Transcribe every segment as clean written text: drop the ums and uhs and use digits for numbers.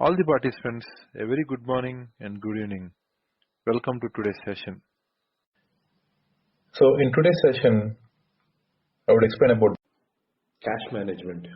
All the participants, a very good morning and good evening. Welcome to today's session. So in today's session, I would explain about Cash management.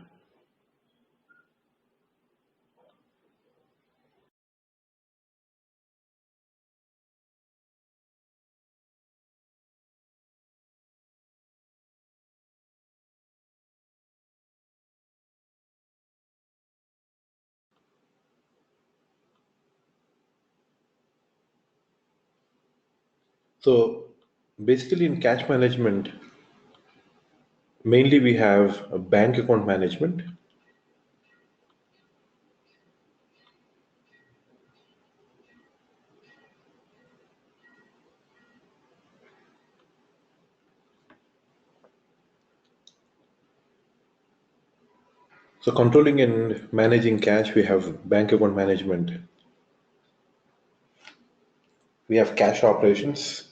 So basically in cash management, mainly we have a bank account management, so controlling and managing cash, we have bank account management. We have cash operations,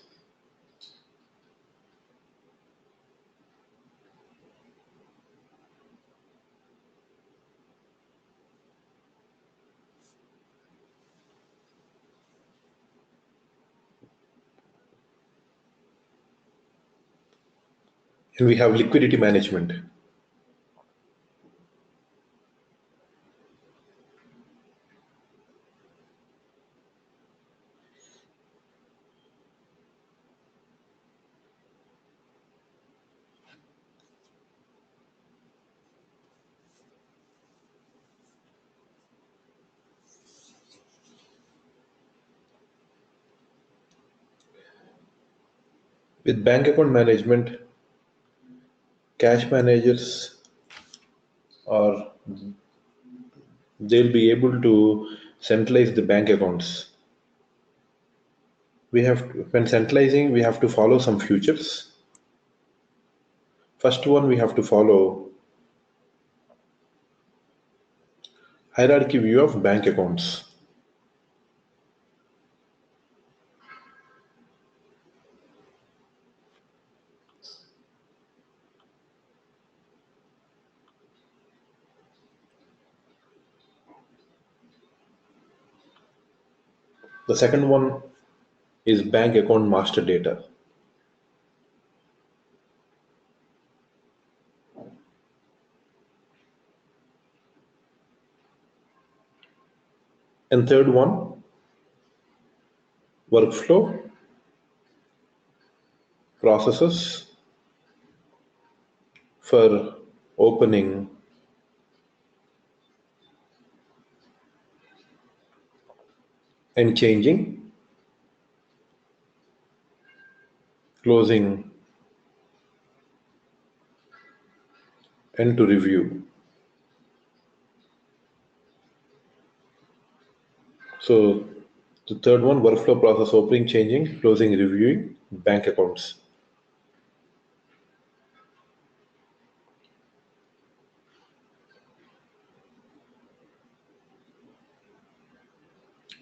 and we have liquidity management. With bank account management, cash managers are they'll be able to centralize the bank accounts. When centralizing, we have to follow some features. First one, we have to follow hierarchy view of bank accounts. The second one is bank account master data. And third one, workflow, processes for opening and changing, closing and to review. So the third one, workflow process, opening, changing, closing, reviewing bank accounts.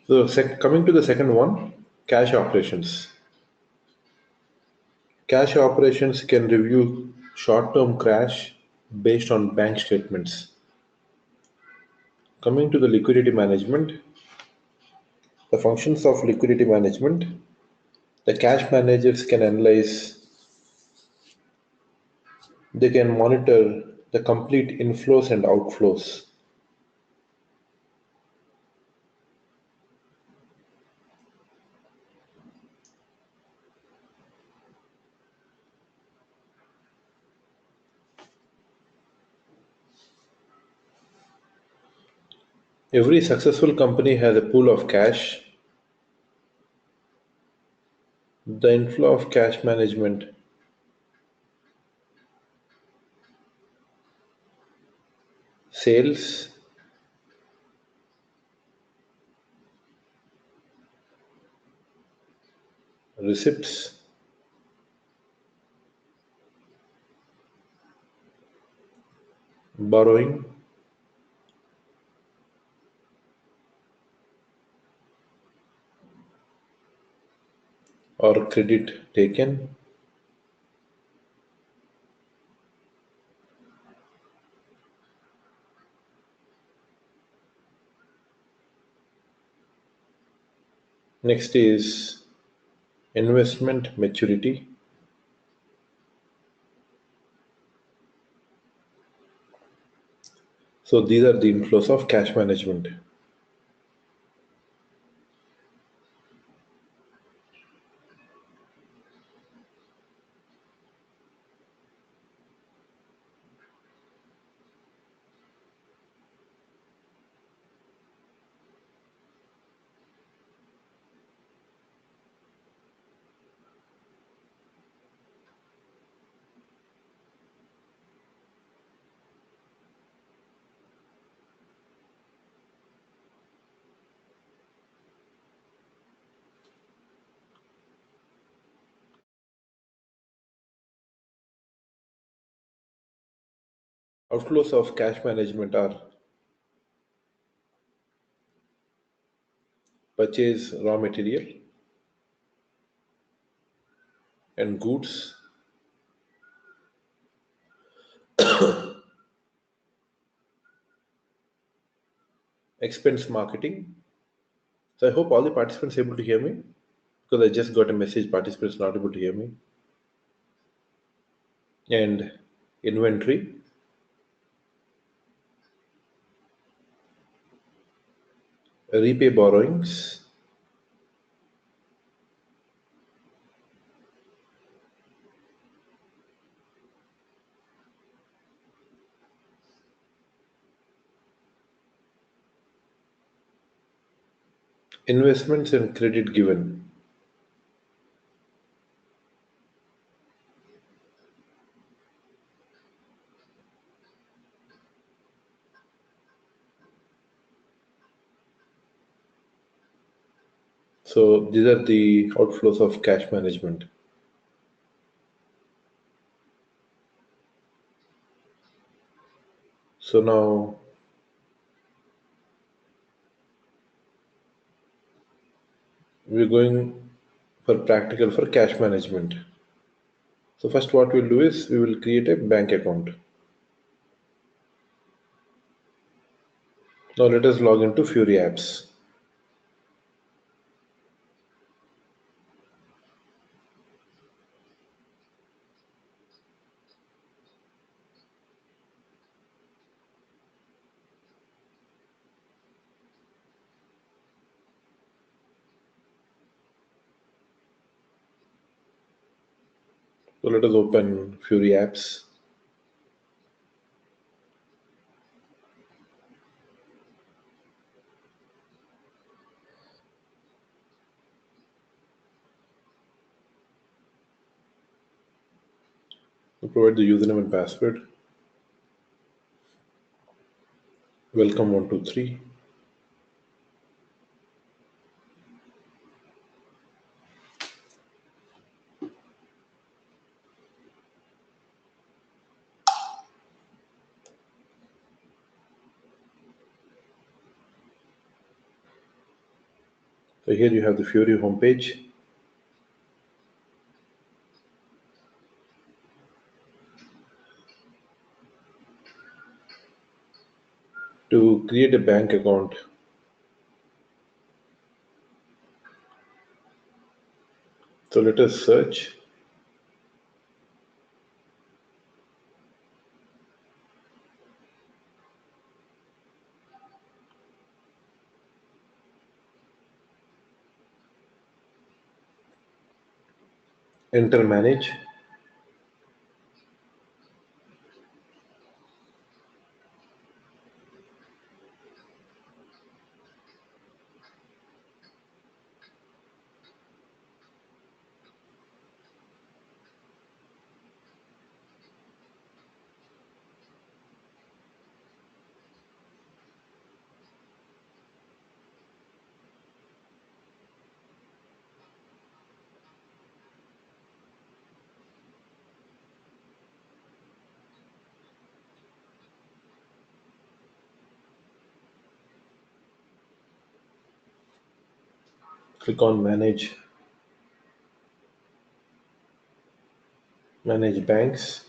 So coming to the second one, cash operations. Cash operations can review short-term cash based on bank statements. Coming to the liquidity management, the functions of liquidity management, the cash managers can analyze, they can monitor the complete inflows and outflows. Every successful company has a pool of cash. The inflow of cash management, sales, receipts, borrowing, or credit taken, Next is investment maturity. So these are the inflows of cash management. Outflows of cash management are purchase raw material and goods, expense marketing. So I hope all the participants are able to hear me because I just got a message participants not able to hear me. And inventory, repay borrowings, investments and credit given. So these are the outflows of cash management. So now we're going for practical for cash management. So first what we'll do is we will create a bank account. Now let us log into Fury apps. So let us open Fury apps. We'll provide the username and password. Welcome 123. So here you have the Fury homepage. To create a bank account, so let us search enter manage. Click on manage banks.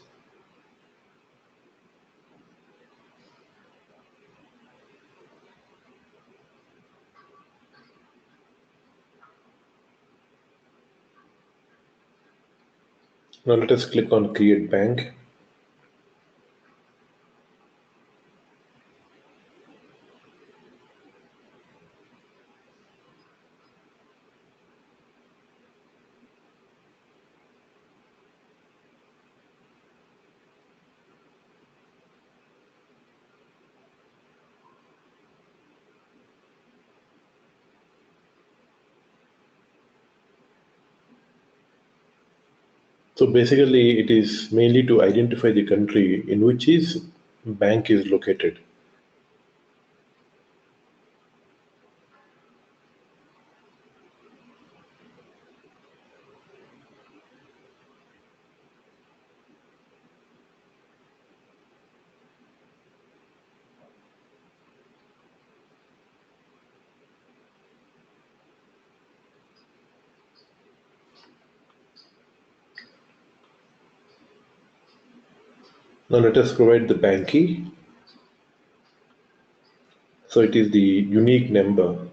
Now let us click on Create Bank. So basically, it is mainly to identify the country in which is bank is located. Now let us provide the bank key. So it is the unique number.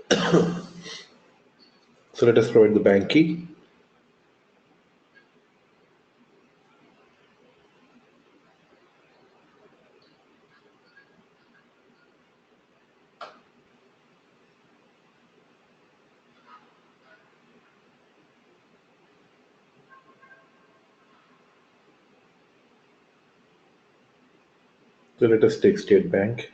So let us provide the bank key. So let us take State Bank.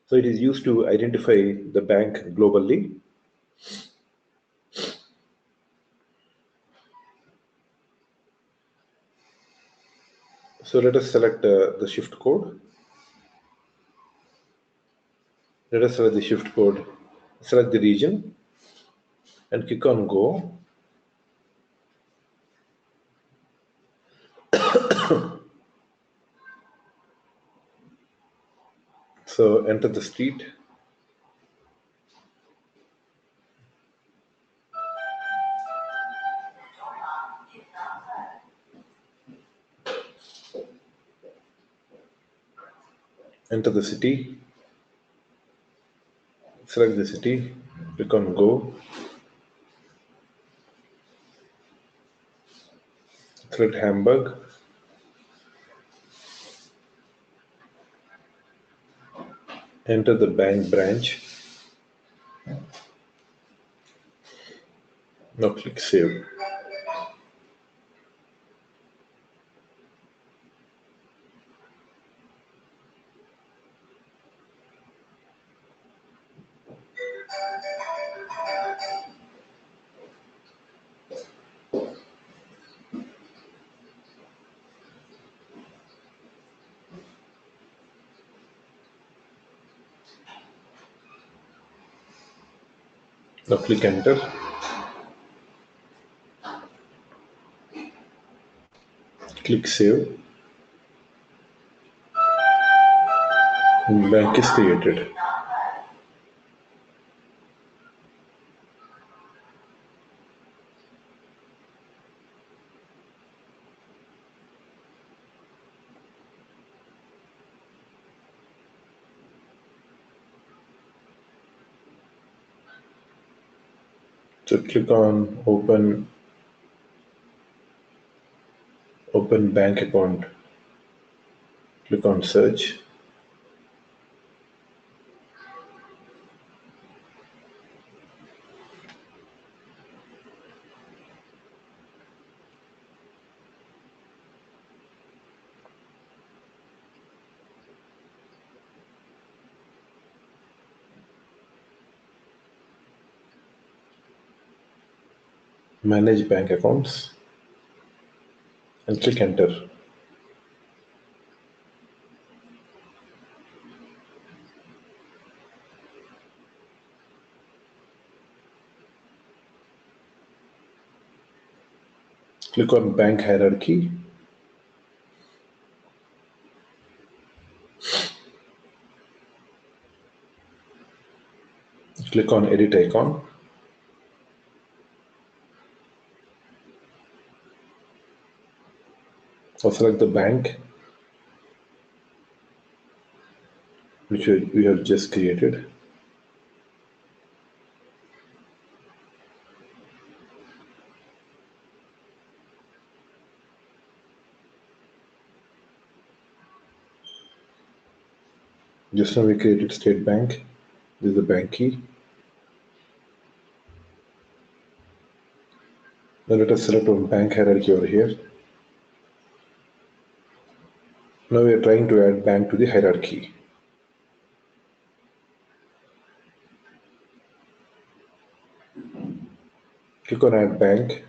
So it is used to identify the bank globally. So let us select the shift code. Let us select the shift code, select the region, and click on Go. So enter the street. Enter the city. Select the city. Click on Go. Select Hamburg. Enter the bank branch. Now click Save. Now click Enter. Click Save. And bank is created. So click on Open bank account. Click on Search. Manage bank accounts and click Enter. Click on Bank Hierarchy. Click on edit icon. Or select the bank which we have just created. Just now we created State Bank. This is the bank key. Now let us select one bank hierarchy over here. Now we are trying to add bank to the hierarchy. Click on add bank.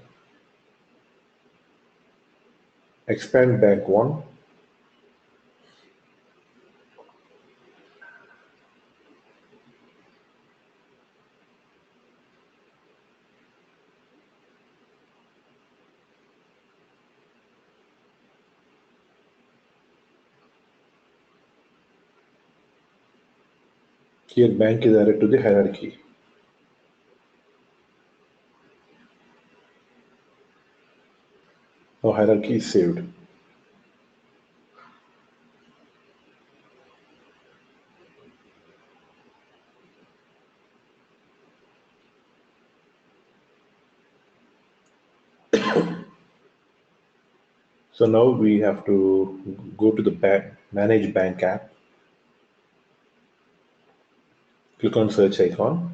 Expand bank 1. Here bank is added to the hierarchy. Now hierarchy is saved. So now we have to go to the Manage Bank app. Click on search icon.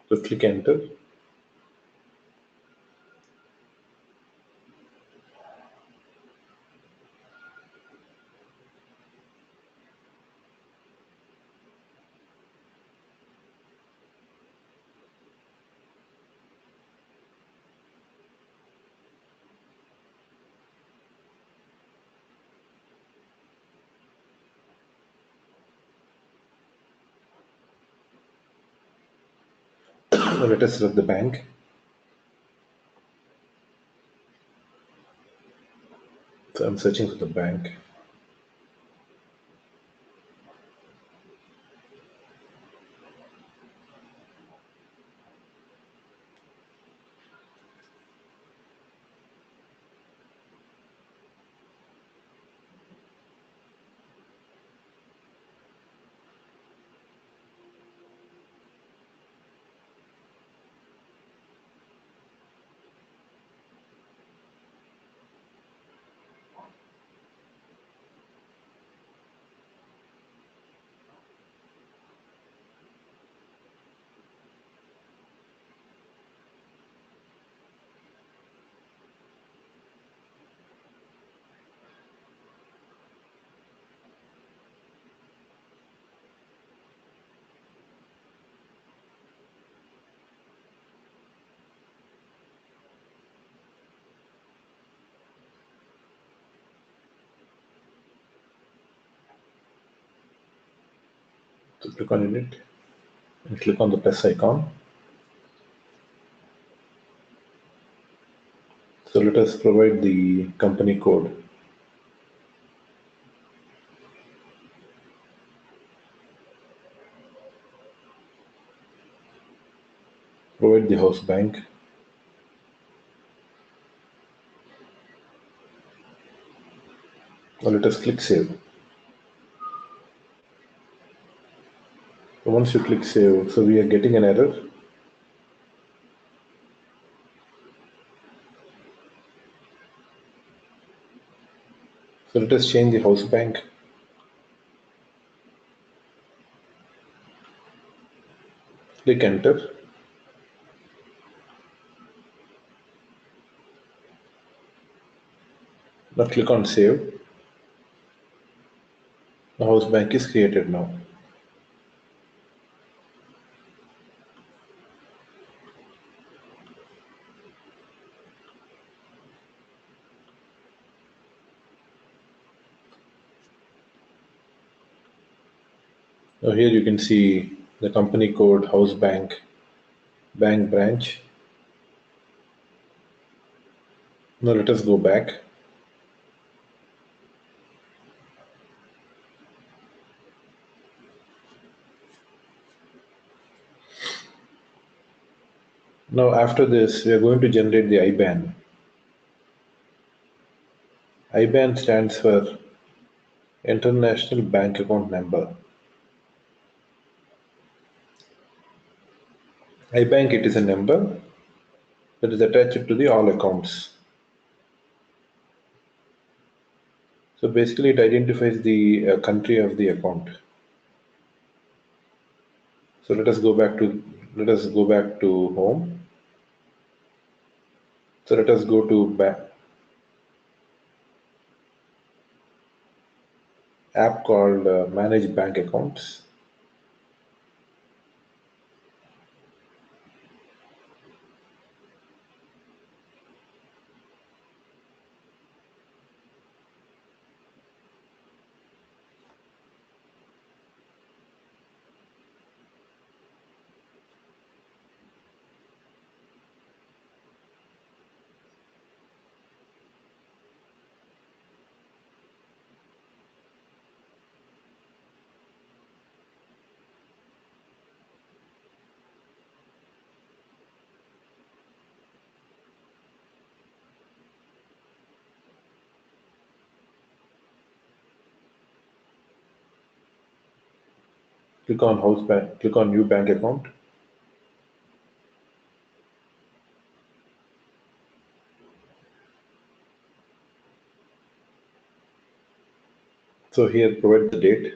So click enter. Now let us select the bank. So I'm searching for the bank. So click on edit and click on the plus icon. So let us provide the company code. Provide the house bank. Now let us click save. So once you click save, so we are getting an error. So let us change the house bank. Click enter. Now click on save. The house bank is created now. Now here you can see the company code, house bank, bank branch. Now let us go back. Now after this, we are going to generate the IBAN. IBAN stands for International Bank Account Number. IBAN, it is a number that is attached to the all accounts. So basically it identifies the country of the account. So let us go back to home. So let us go to app called Manage Bank Accounts. Click on House Bank. Click on New Bank Account. So here provide the date.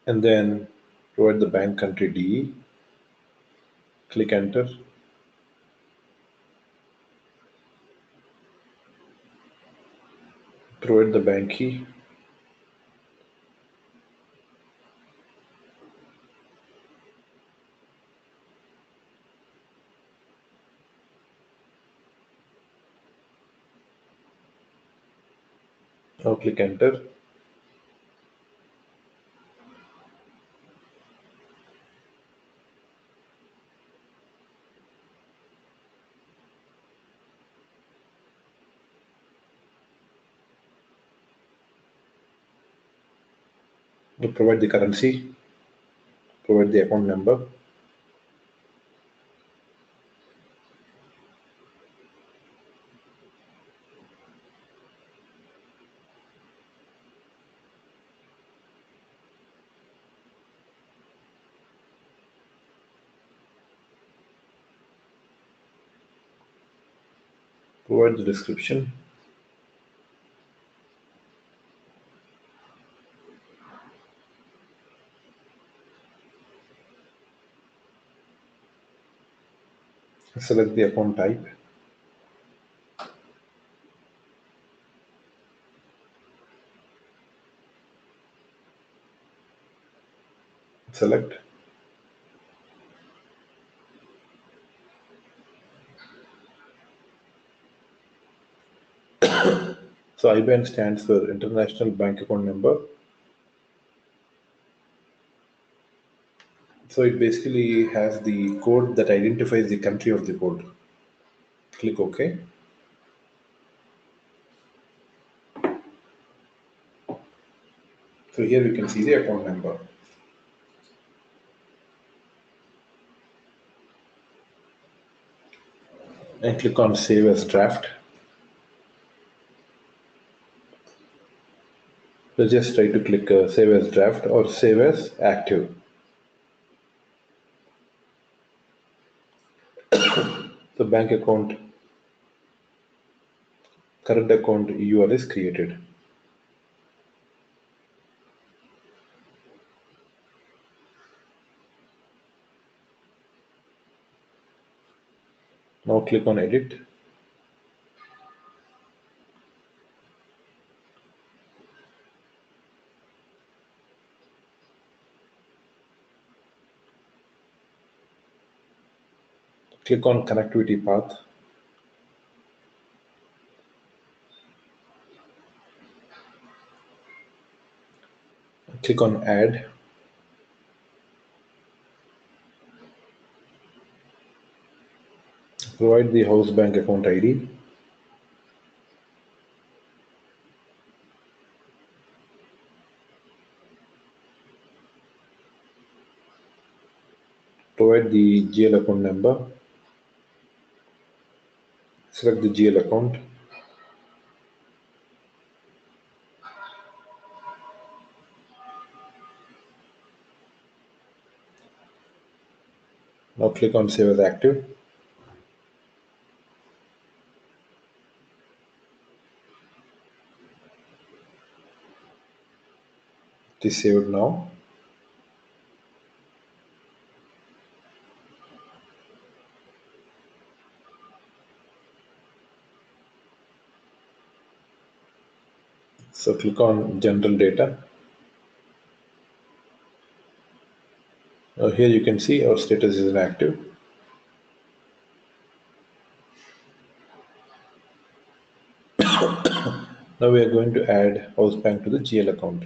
And then provide the bank country DE. Click enter. Provide the bank key. Now click enter. Now provide the currency. Provide the account number. Provide the description. Select the account type. Select. So IBAN stands for International Bank Account Number. So it basically has the code that identifies the country of the code. Click OK. So here you can see the account number. And click on Save as Draft. So just try to click Save as Draft or Save as Active. The bank account current account URL is created. Now click on edit. Click on connectivity path. Click on add. Provide the house bank account ID. Provide the GL account number. Select the GL account. Now click on save as active. It is saved now. So click on general data. Now here you can see our status is inactive. Now we are going to add house bank to the GL account.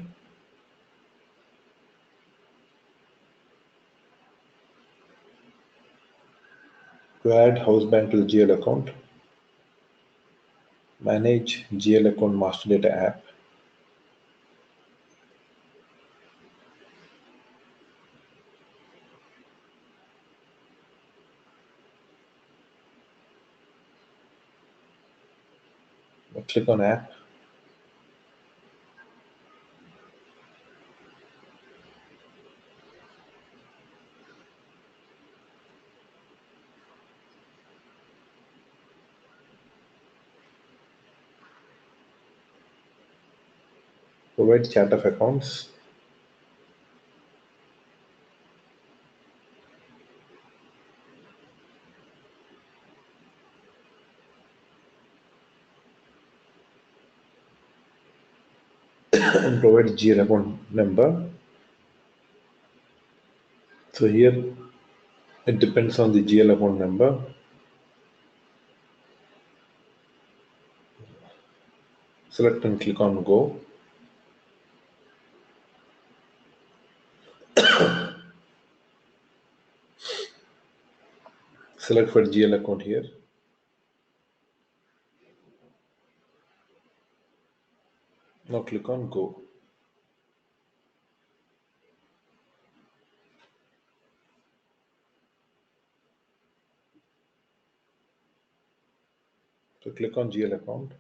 To add house bank to the GL account, manage GL account master data app. Click on app. Provide chart of accounts. And provide GL account number. So here it depends on the GL account number. Select and click on go. Select for GL account here. Now click on go. So click on GL account.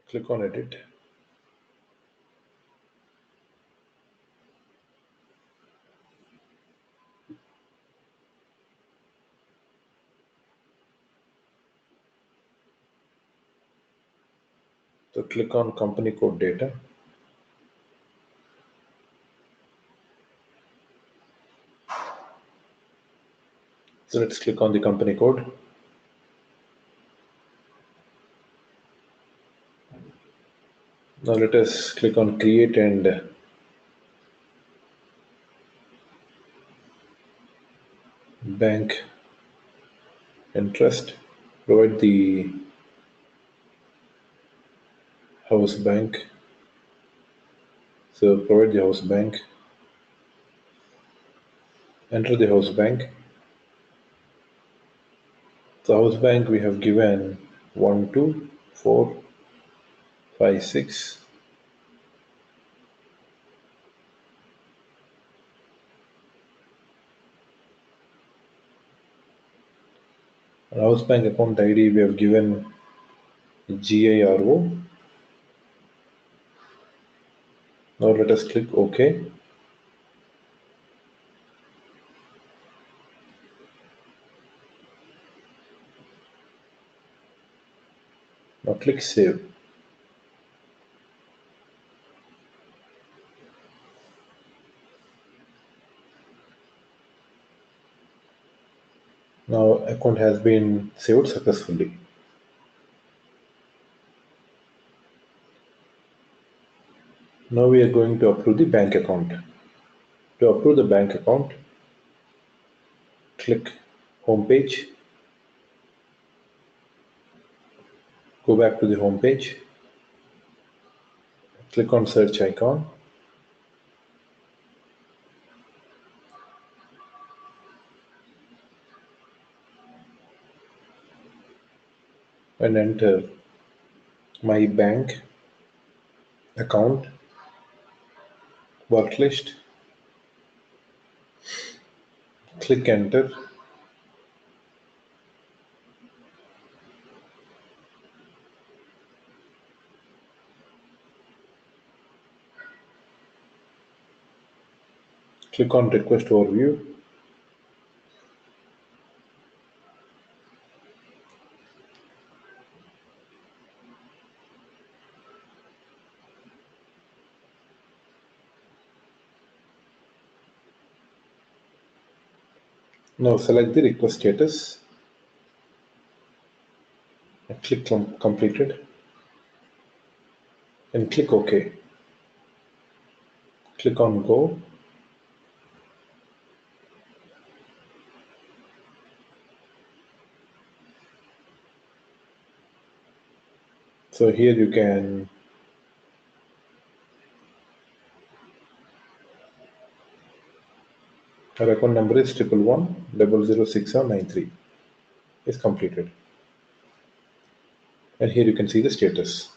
Click on edit. So click on company code data. So let's click on the company code. Now let us click on create and bank interest. Provide the house bank. So provide the house bank. Enter the house bank. The house bank we have given 1, 2, 4, 5, 6. And house bank account ID we have given GIRO. Now let us click OK. click Save. Now account has been saved successfully. Now we are going to approve the bank account. To approve the bank account, click Home page, go back to the home page, click on search icon, and enter My Bank Account Work List. Click Enter. Click on Request Overview. Now select the request status and click Completed and click OK. Click on Go. So here you can our account number is 111006793 is completed, and here you can see the status.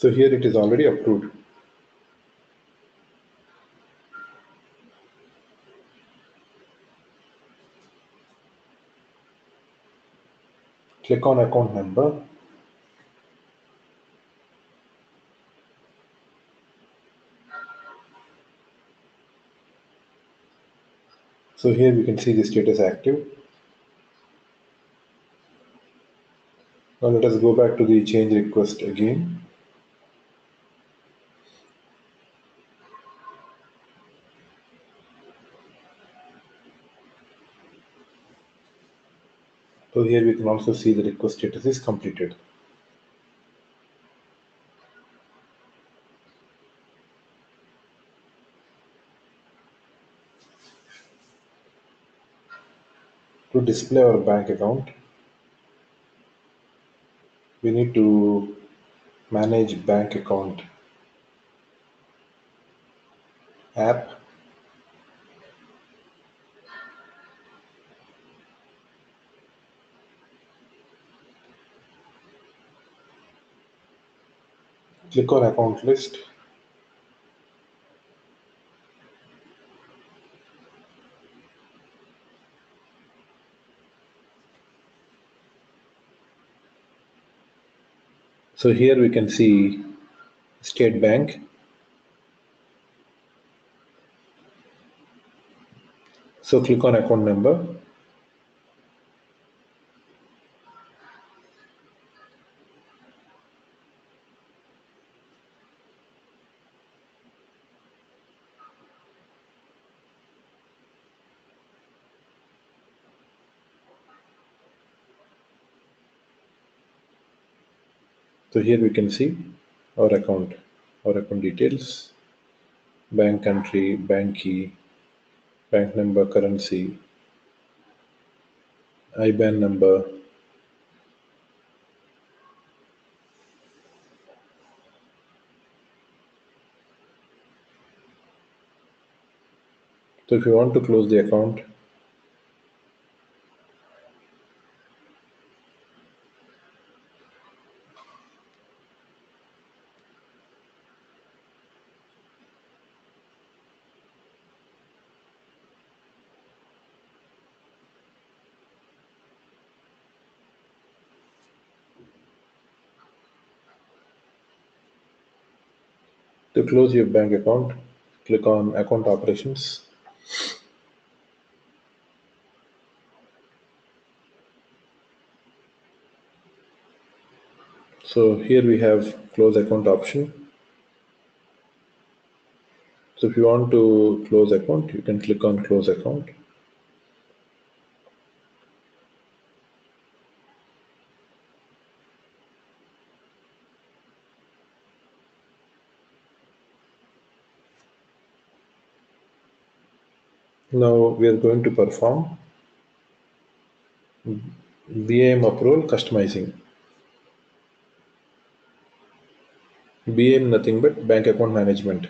So here it is already approved. Click on account number. So here we can see the status active. Now let us go back to the change request again. So here we can also see the request status is completed. To display our bank account, we need to manage bank account app. Click on account list. So here we can see State Bank. So click on account number. So here we can see our account details, bank country, bank key, bank number, currency, IBAN number. So if you want to close the account, To close your bank account, click on Account Operations. So here we have Close Account option. So if you want to close account, you can click on Close Account. Now we are going to perform BAM approval customizing. BAM nothing but bank account management.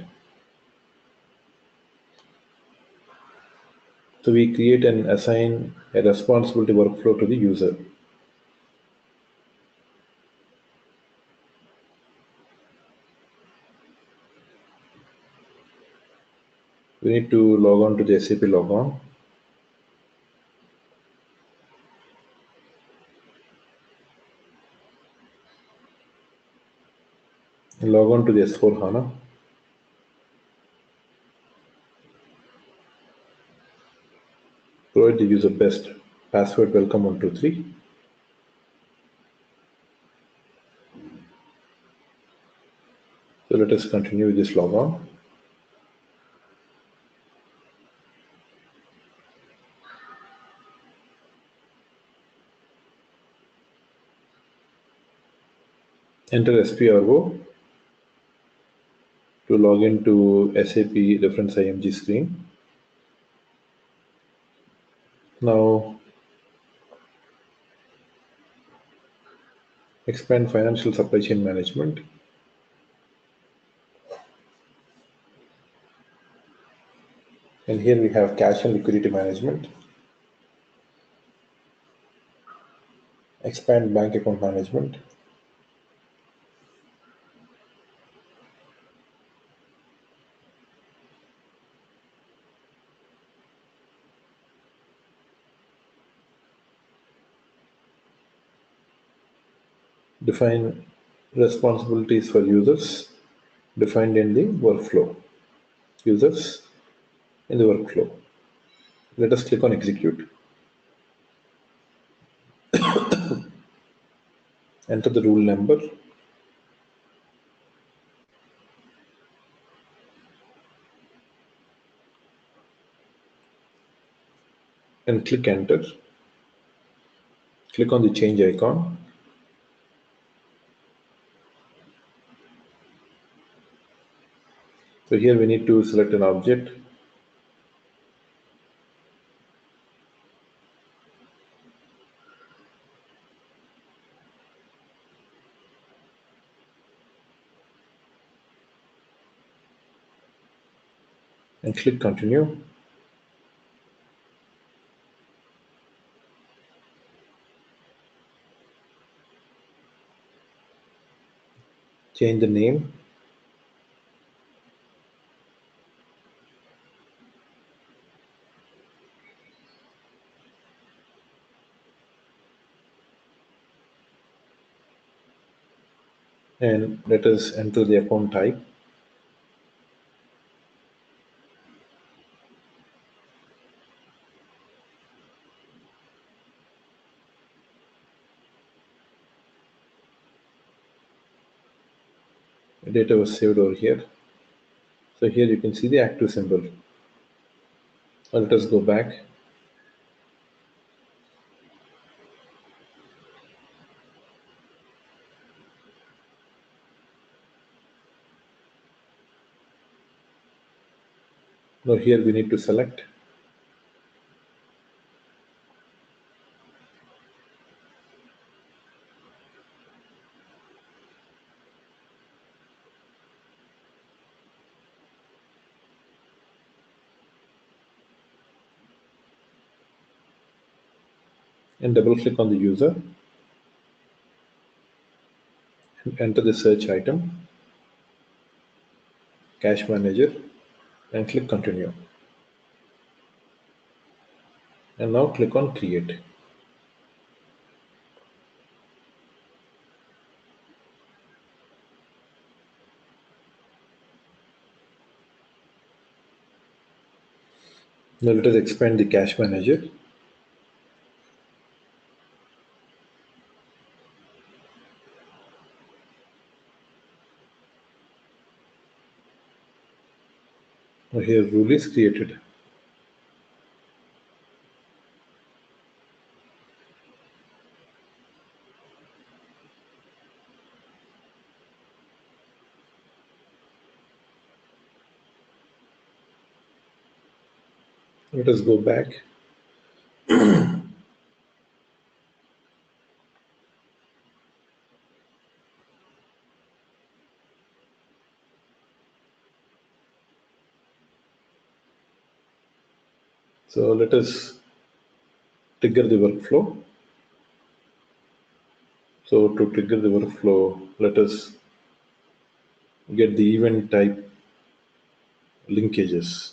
So we create and assign a responsibility workflow to the user. We need to log on to the SAP logon. Log on to the S4 HANA. Provide the user best password welcome123. So let us continue with this logon. Enter SPRO to log into SAP reference IMG screen. Now expand financial supply chain management. And here we have cash and liquidity management. Expand bank account management. Define responsibilities for users defined in the workflow. Users in the workflow. Let us click on execute. Enter the rule number. And click enter. Click on the change icon. So here we need to select an object. And click continue. Change the name. And let us enter the account type. The data was saved over here. So here you can see the active symbol. Now let us go back. Now here we need to select. And double click on the user. And enter the search item. Cash manager. And click continue. And now click on create. Now let us expand the cash manager. Now here rule is created. Let us go back. So let us trigger the workflow. So to trigger the workflow, let us get the event type linkages.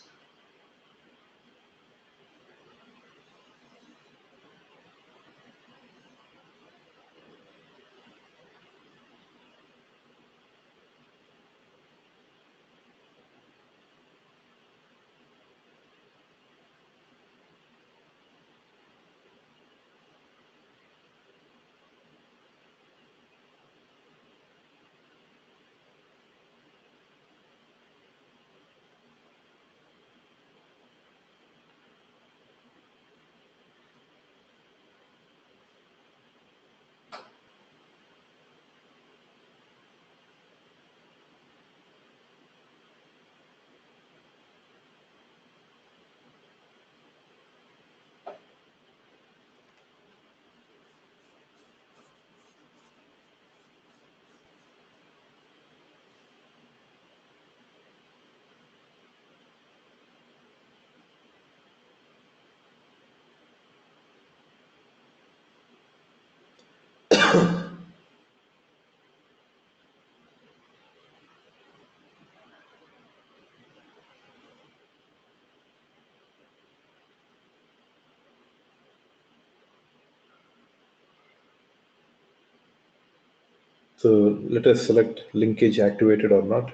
So let us select linkage activated or not.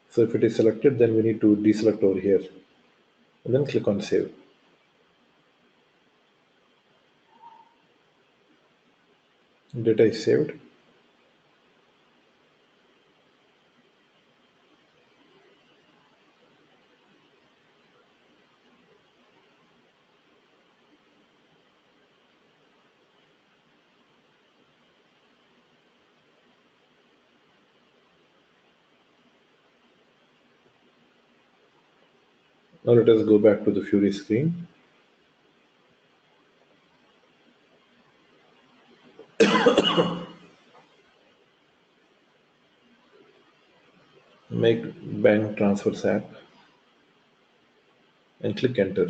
So if it is selected, then we need to deselect over here and then click on save. Data is saved. Now let us go back to the Fury screen. Make bank transfers app and click enter.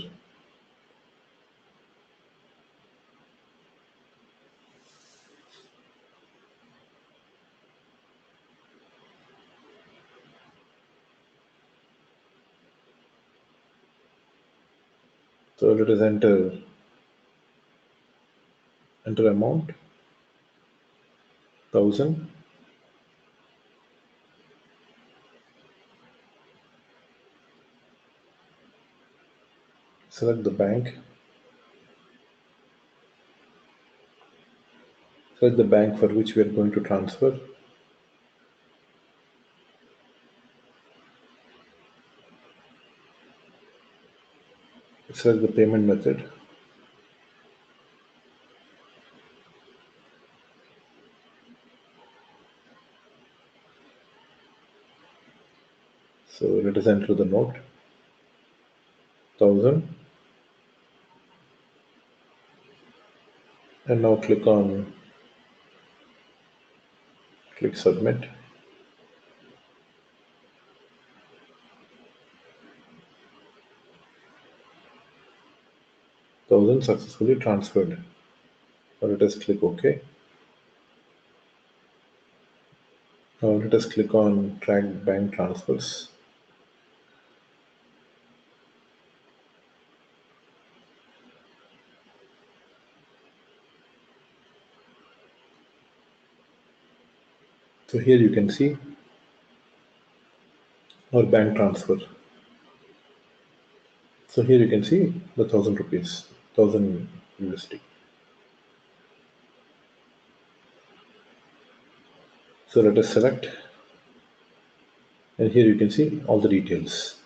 So let us enter amount 1000. Select the bank. Select the bank for which we are going to transfer. Select the payment method. So let us enter the note 1000 and now click submit. 1000 successfully transferred. Now let us click OK. Now let us click on track bank transfers. So here you can see our bank transfer. So here you can see the 1,000 rupees, 1,000 USD. So let us select, and here you can see all the details.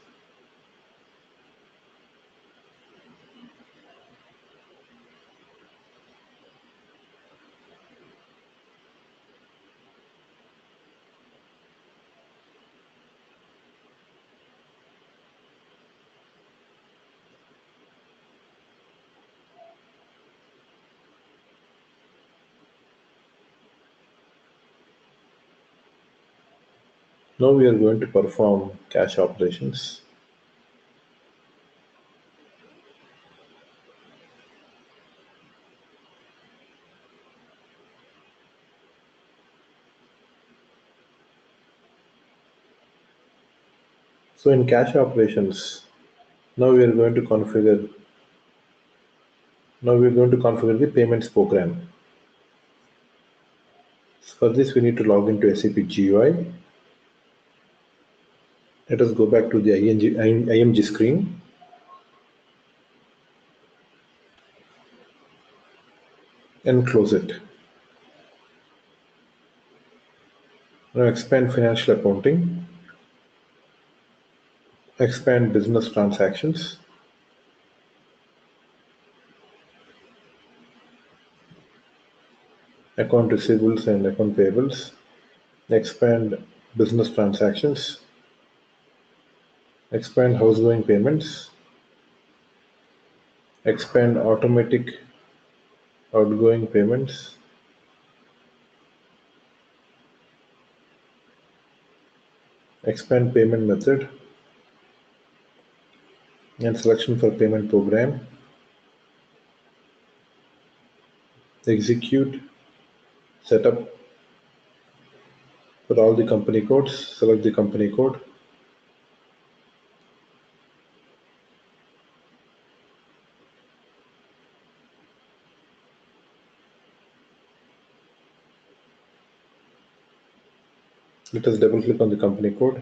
Now we are going to perform cash operations. So in cash operations, now we are going to configure. Now we are going to configure the payments program. So for this, we need to log into SAP GUI. Let us go back to the IMG screen. And close it. Now expand financial accounting, expand business transactions, account receivables and account payables, expand business transactions, expand housegoing payments, expand automatic outgoing payments, expand payment method and selection for payment program, execute, setup for all the company codes, select the company code, let us double click on the company code.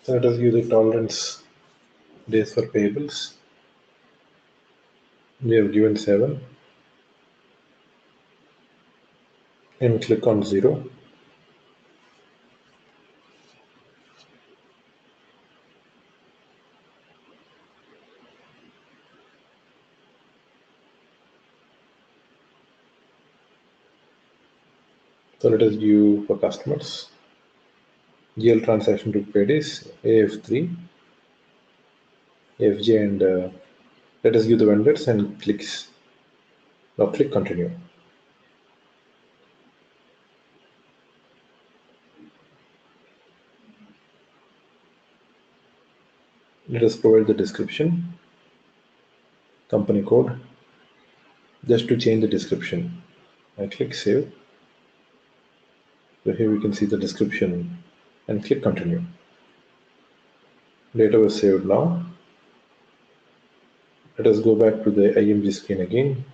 So let us use the tolerance days for payables. We have given 7 and click on 0. So let us view for customers. GL transaction to paid is AF3, AFJ, and let us view the vendors and clicks. Now click continue. Let us provide the description, company code, just to change the description. I click save. So here we can see the description and click continue. Data was saved now. Let us go back to the IMG screen again.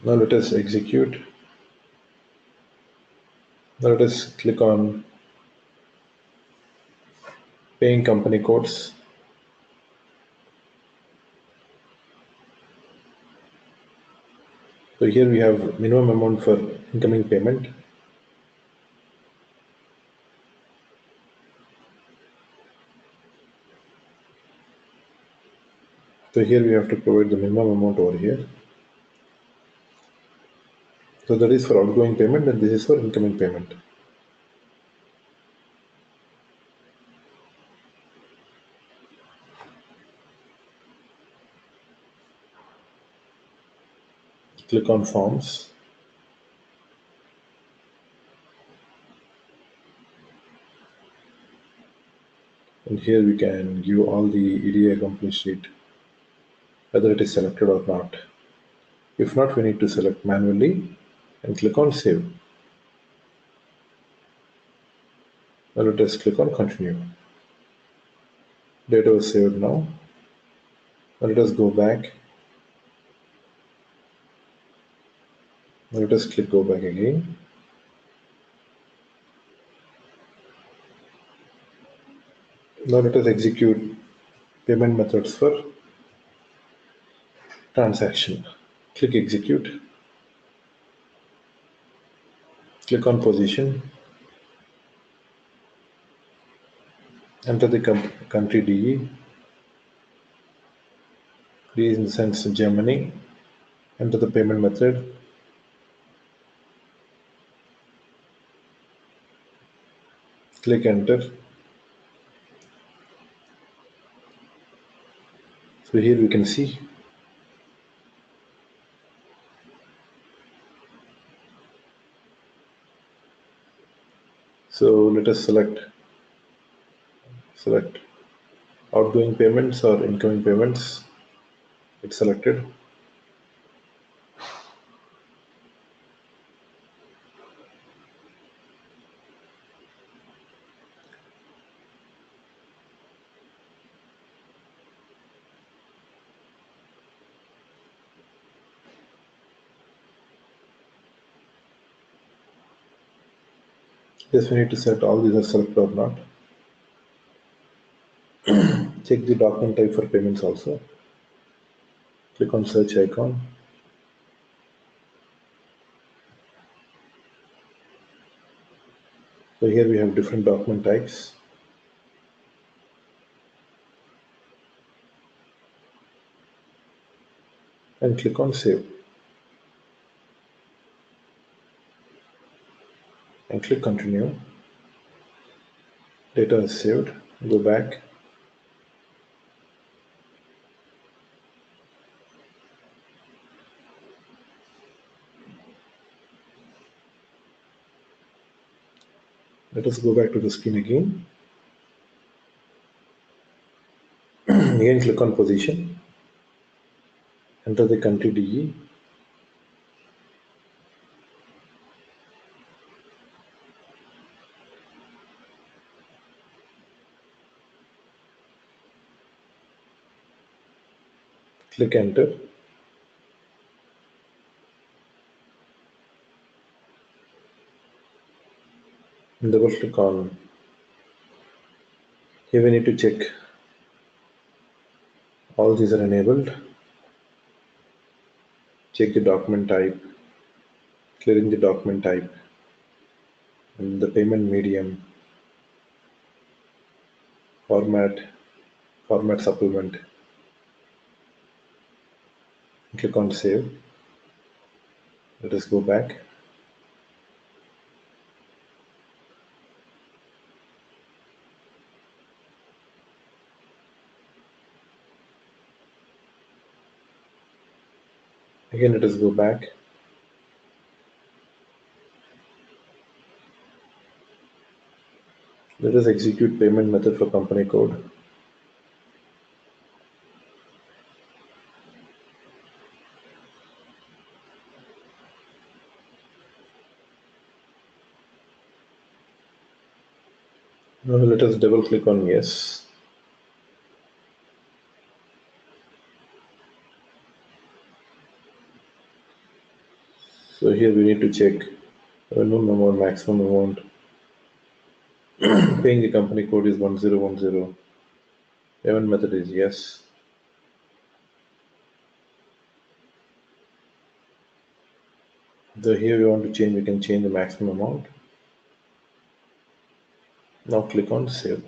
Now let us execute. Now let us click on paying company codes. So here we have minimum amount for incoming payment. So here we have to provide the minimum amount over here. So that is for outgoing payment and this is for incoming payment. Click on forms. And here we can give all the EDI accomplished sheet, whether it is selected or not. If not, we need to select manually and click on save. Now let us click on continue. Data was saved now. Now let us go back. Now let us click go back again. Now let us execute payment methods for transaction. Click execute. Click on position. Enter the country DE. DE in the sense Germany. Enter the payment method. Click enter. So here we can see so let us select outgoing payments or incoming payments. It's selected. Yes, we need to set all these are selected or not. Check the document type for payments also. Click on search icon. So here we have different document types. And click on save. And click continue. Data is saved. Go back. Let us go back to the screen again. Again click on position. Enter the country DE. Click enter. And double click on. Here we need to check all these are enabled. Check the document type, clearing the document type, and the payment medium, format supplement. Click on save. Let us go back. Again, let us go back. Let us execute payment method for company code. Now let us double click on yes. So here we need to check minimum amount, maximum amount. Paying the company code is 1010. Payment method is yes. So here we want to change, we can change the maximum amount. Now click on save.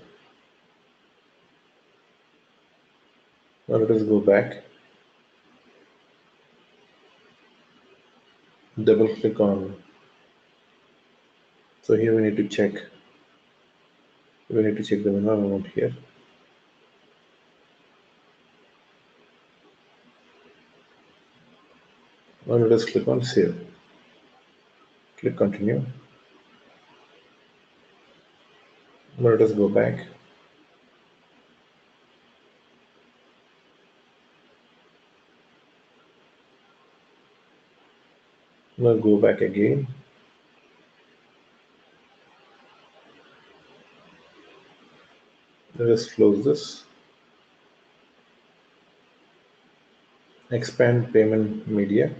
Now let us go back. Double click on. So here we need to check. We need to check the minimum amount here. Now let us click on save. Click continue. Now let us go back. Now go back again. Let us close this. Expand payment media.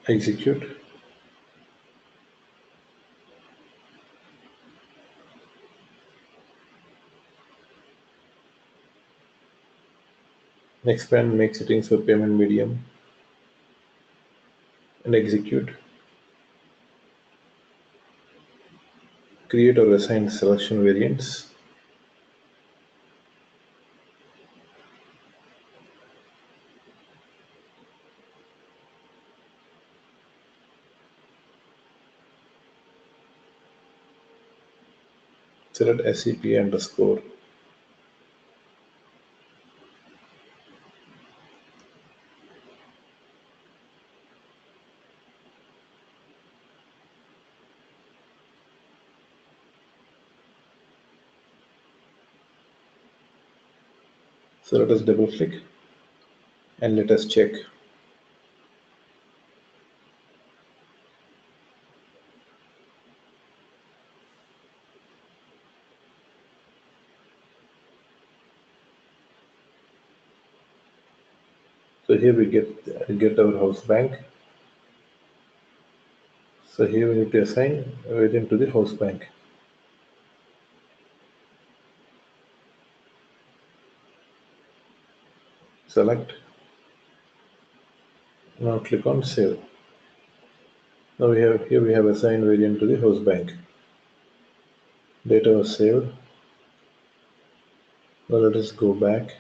Execute. Expand, make settings for payment medium and execute. Create or assign selection variants. Select SAP underscore. So let us double click and let us check. So here we get our house bank. So here we need to assign variant to the house bank. Select. Now click on save. Now we have assigned variant to the house bank. Data was saved. Now let us go back.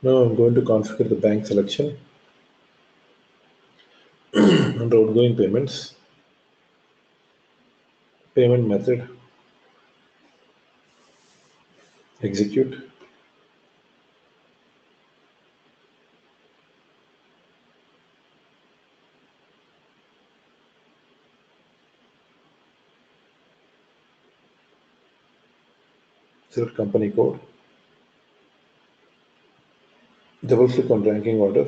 Now I'm going to configure the bank selection under outgoing payments. Payment method. Execute. Select company code. Double click on ranking order.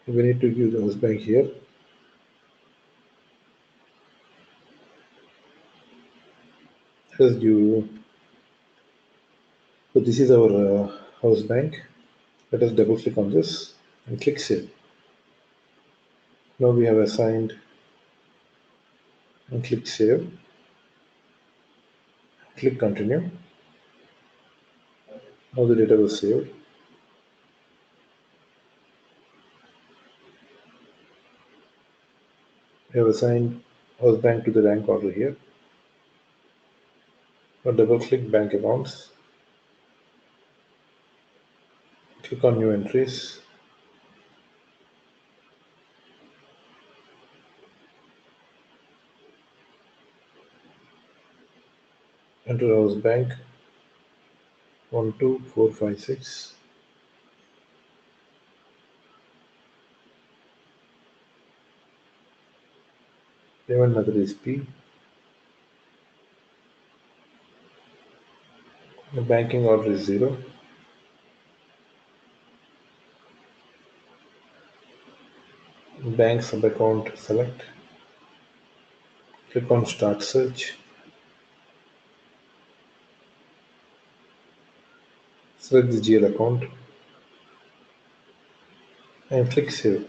We need to use the house bank here. Let us do. So this is our house bank. Let us double click on this and click save. Now we have assigned and click save. Click continue. Now the data was saved. We have assigned house bank to the rank order here. Now double click bank accounts. Click on new entries. Enter house bank 12456. Payment method is P. The banking order is 0. Bank sub-account select. Click on start search. Select the GL account and click save.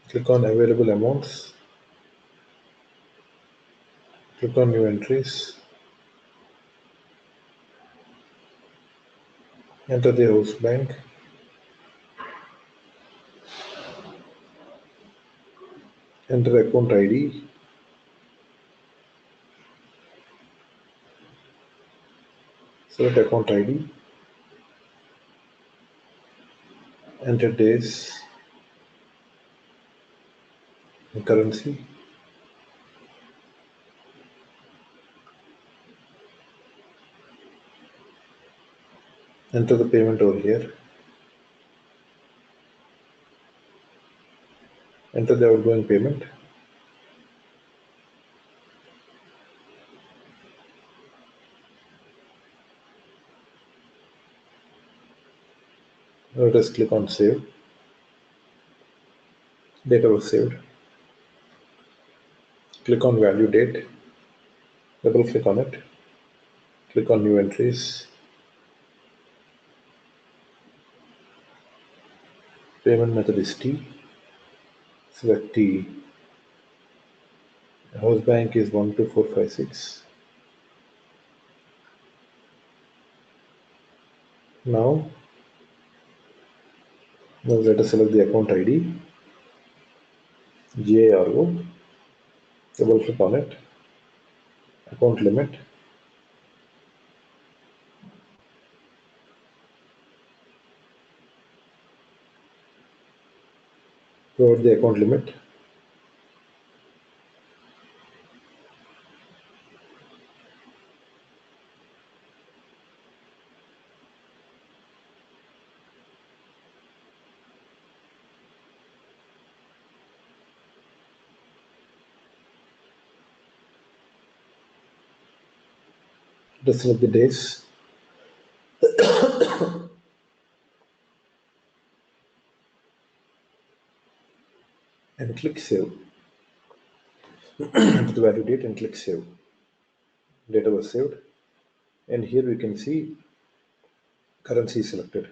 Click on available amounts. Click on new entries. Enter the house bank. Enter account ID. Select account ID. Enter days and currency. Enter the payment over here. Enter the outgoing payment. Let us click on save. Data was saved. Click on value date. Double click on it. Click on new entries. Payment method is T. Select T. House bank is 12456. Now let us select the account ID. GARO. Double click on it. Account limit. Provide the account limit. Let us select the days. And click save. Enter the value date and click save. Data was saved. And here we can see currency selected.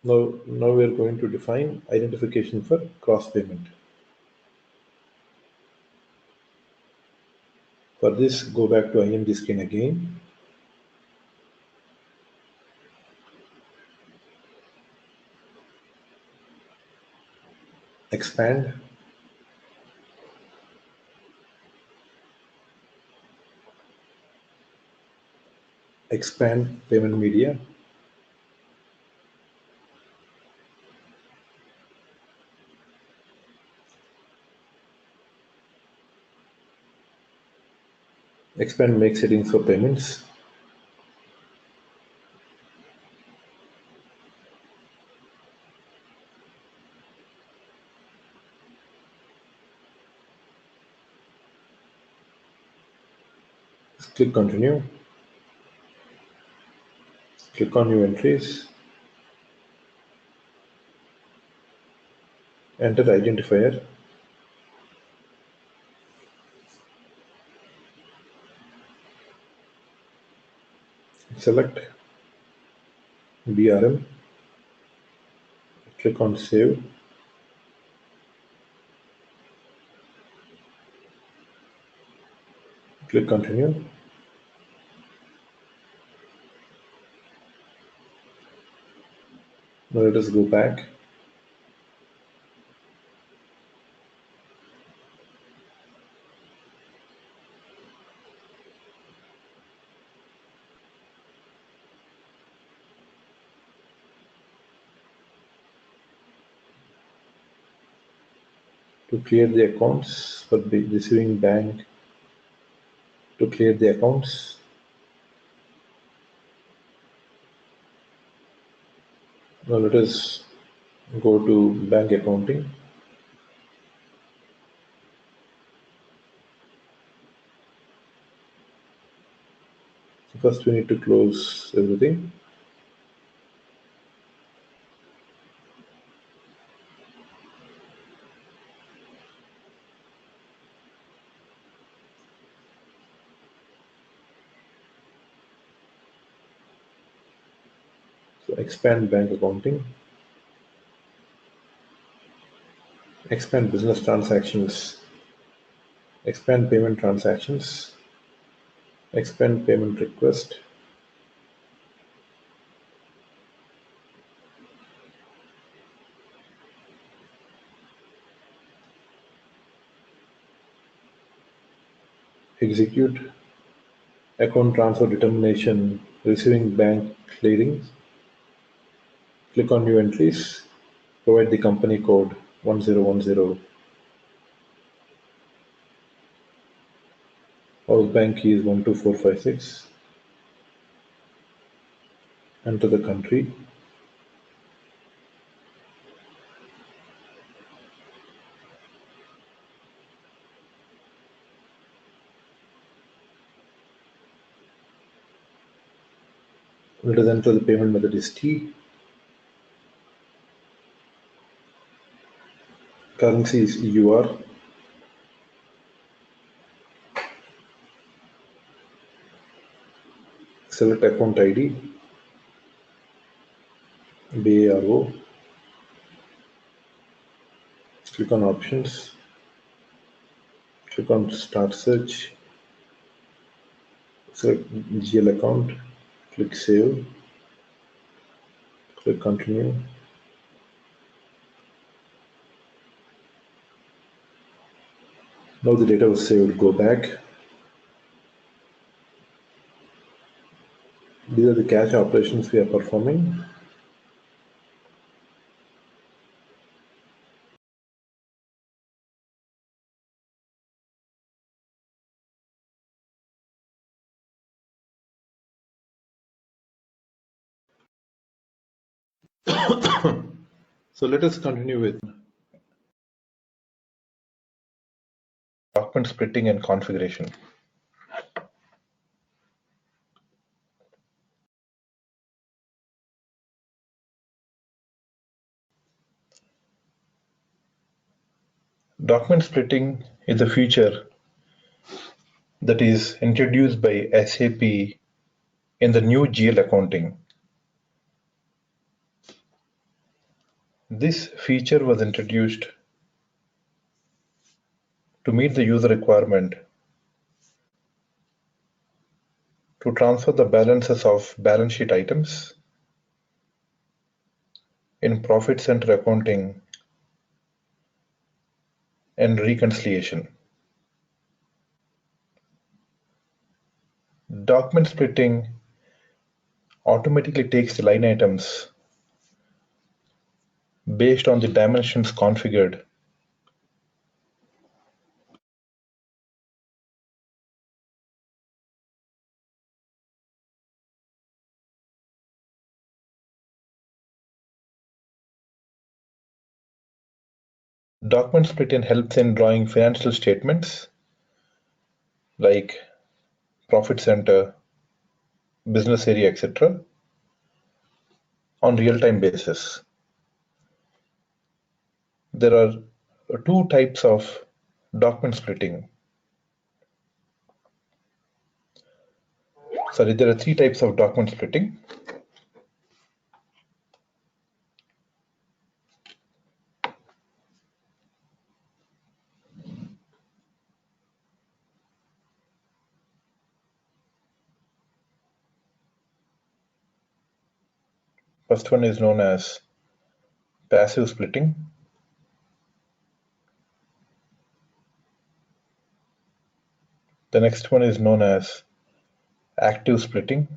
Now we are going to define identification for cross payment. For this, go back to IMG screen again. Expand. Expand payment media. Expand make settings for payments. Click continue. Click on new entries. Enter the identifier. Select BRM. Click on save. Click continue. Now let us go back. To clear the accounts for the receiving bank, to clear the accounts, now let us go to bank accounting. First we need to close everything. So expand bank accounting, expand business transactions, expand payment transactions, expand payment request, execute account transfer determination, receiving bank clearing. Click on new entries, provide the company code 1010. House bank key is 12456. Enter the country. Let us enter the payment method is T. Currency is EUR. Select account ID, BARO. Click on options. Click on start search. Select GL account. Click save. Click continue. Now the data was saved. Go back. These are the cash operations we are performing. So let us continue with document splitting and configuration. Document splitting is a feature that is introduced by SAP in the new GL accounting. This feature was introduced to meet the user requirement to transfer the balances of balance sheet items in profit center accounting and reconciliation. Document splitting automatically takes the line items based on the dimensions configured. Document splitting helps in drawing financial statements like profit center, business area, etc. on real-time basis. There are two types of document splitting. Sorry, there are three types of document splitting. First one is known as passive splitting. The next one is known as active splitting.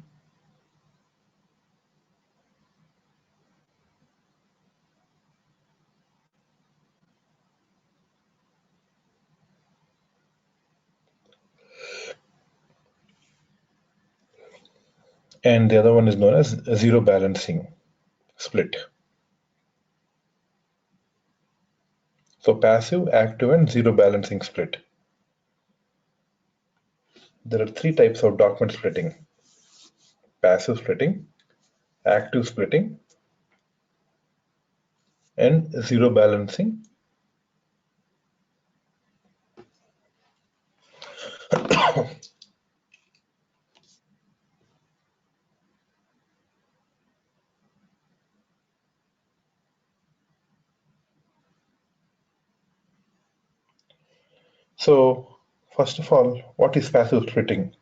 And the other one is known as zero balancing split. So passive, active, and zero balancing split. There are three types of document splitting: passive splitting, active splitting, and zero balancing. So first of all, what is passive splitting?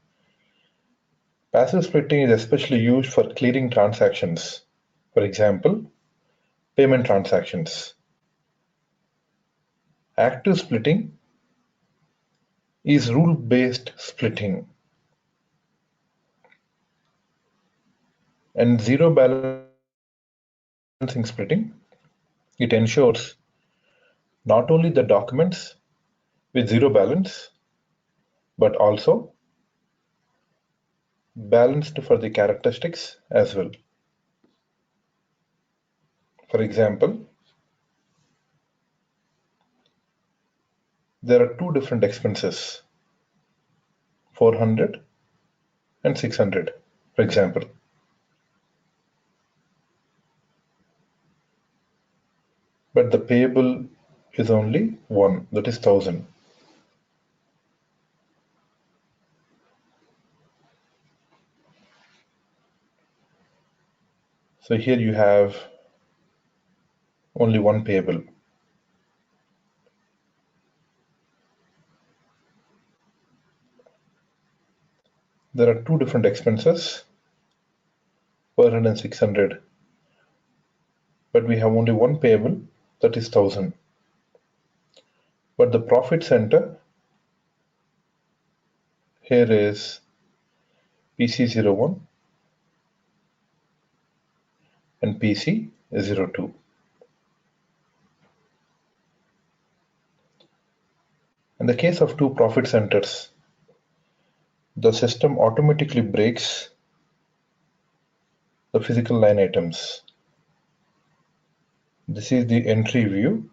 Passive splitting is especially used for clearing transactions. For example, payment transactions. Active splitting is rule-based splitting. And zero balancing splitting, it ensures not only the documents with zero balance, but also balanced for the characteristics as well. For example, there are two different expenses, 400 and 600, for example. But the payable is only one, that is 1000. So here you have only one payable. There are two different expenses, 400 and 600, but we have only one payable, that is 1000. But the profit center here is PC01 and PC02. In the case of two profit centers, the system automatically breaks the physical line items. This is the entry view.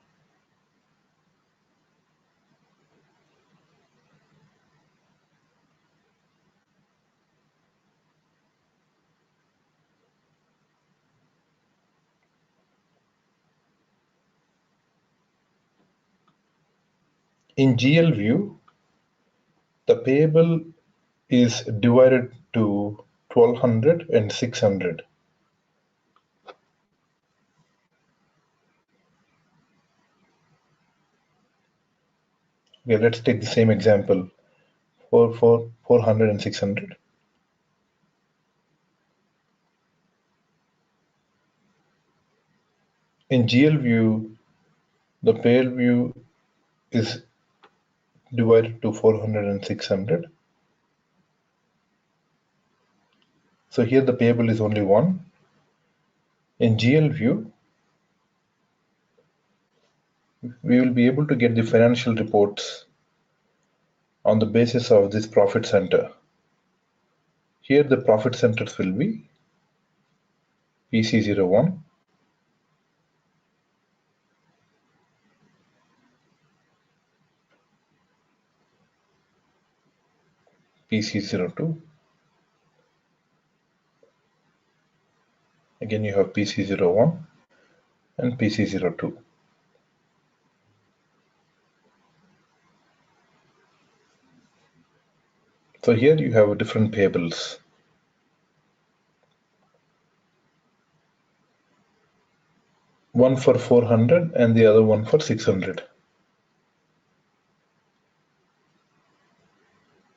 In GL view, the payable is divided to 1200 and 600. Okay, let's take the same example for 400 and 600. In GL view, the payable view is divided to 400 and 600. So here the payable is only one. In GL view, we will be able to get the financial reports on the basis of this profit center. Here the profit centers will be PC01, PC02. Again, you have PC01 and PC02. So here you have different payables. One for 400 and the other one for 600.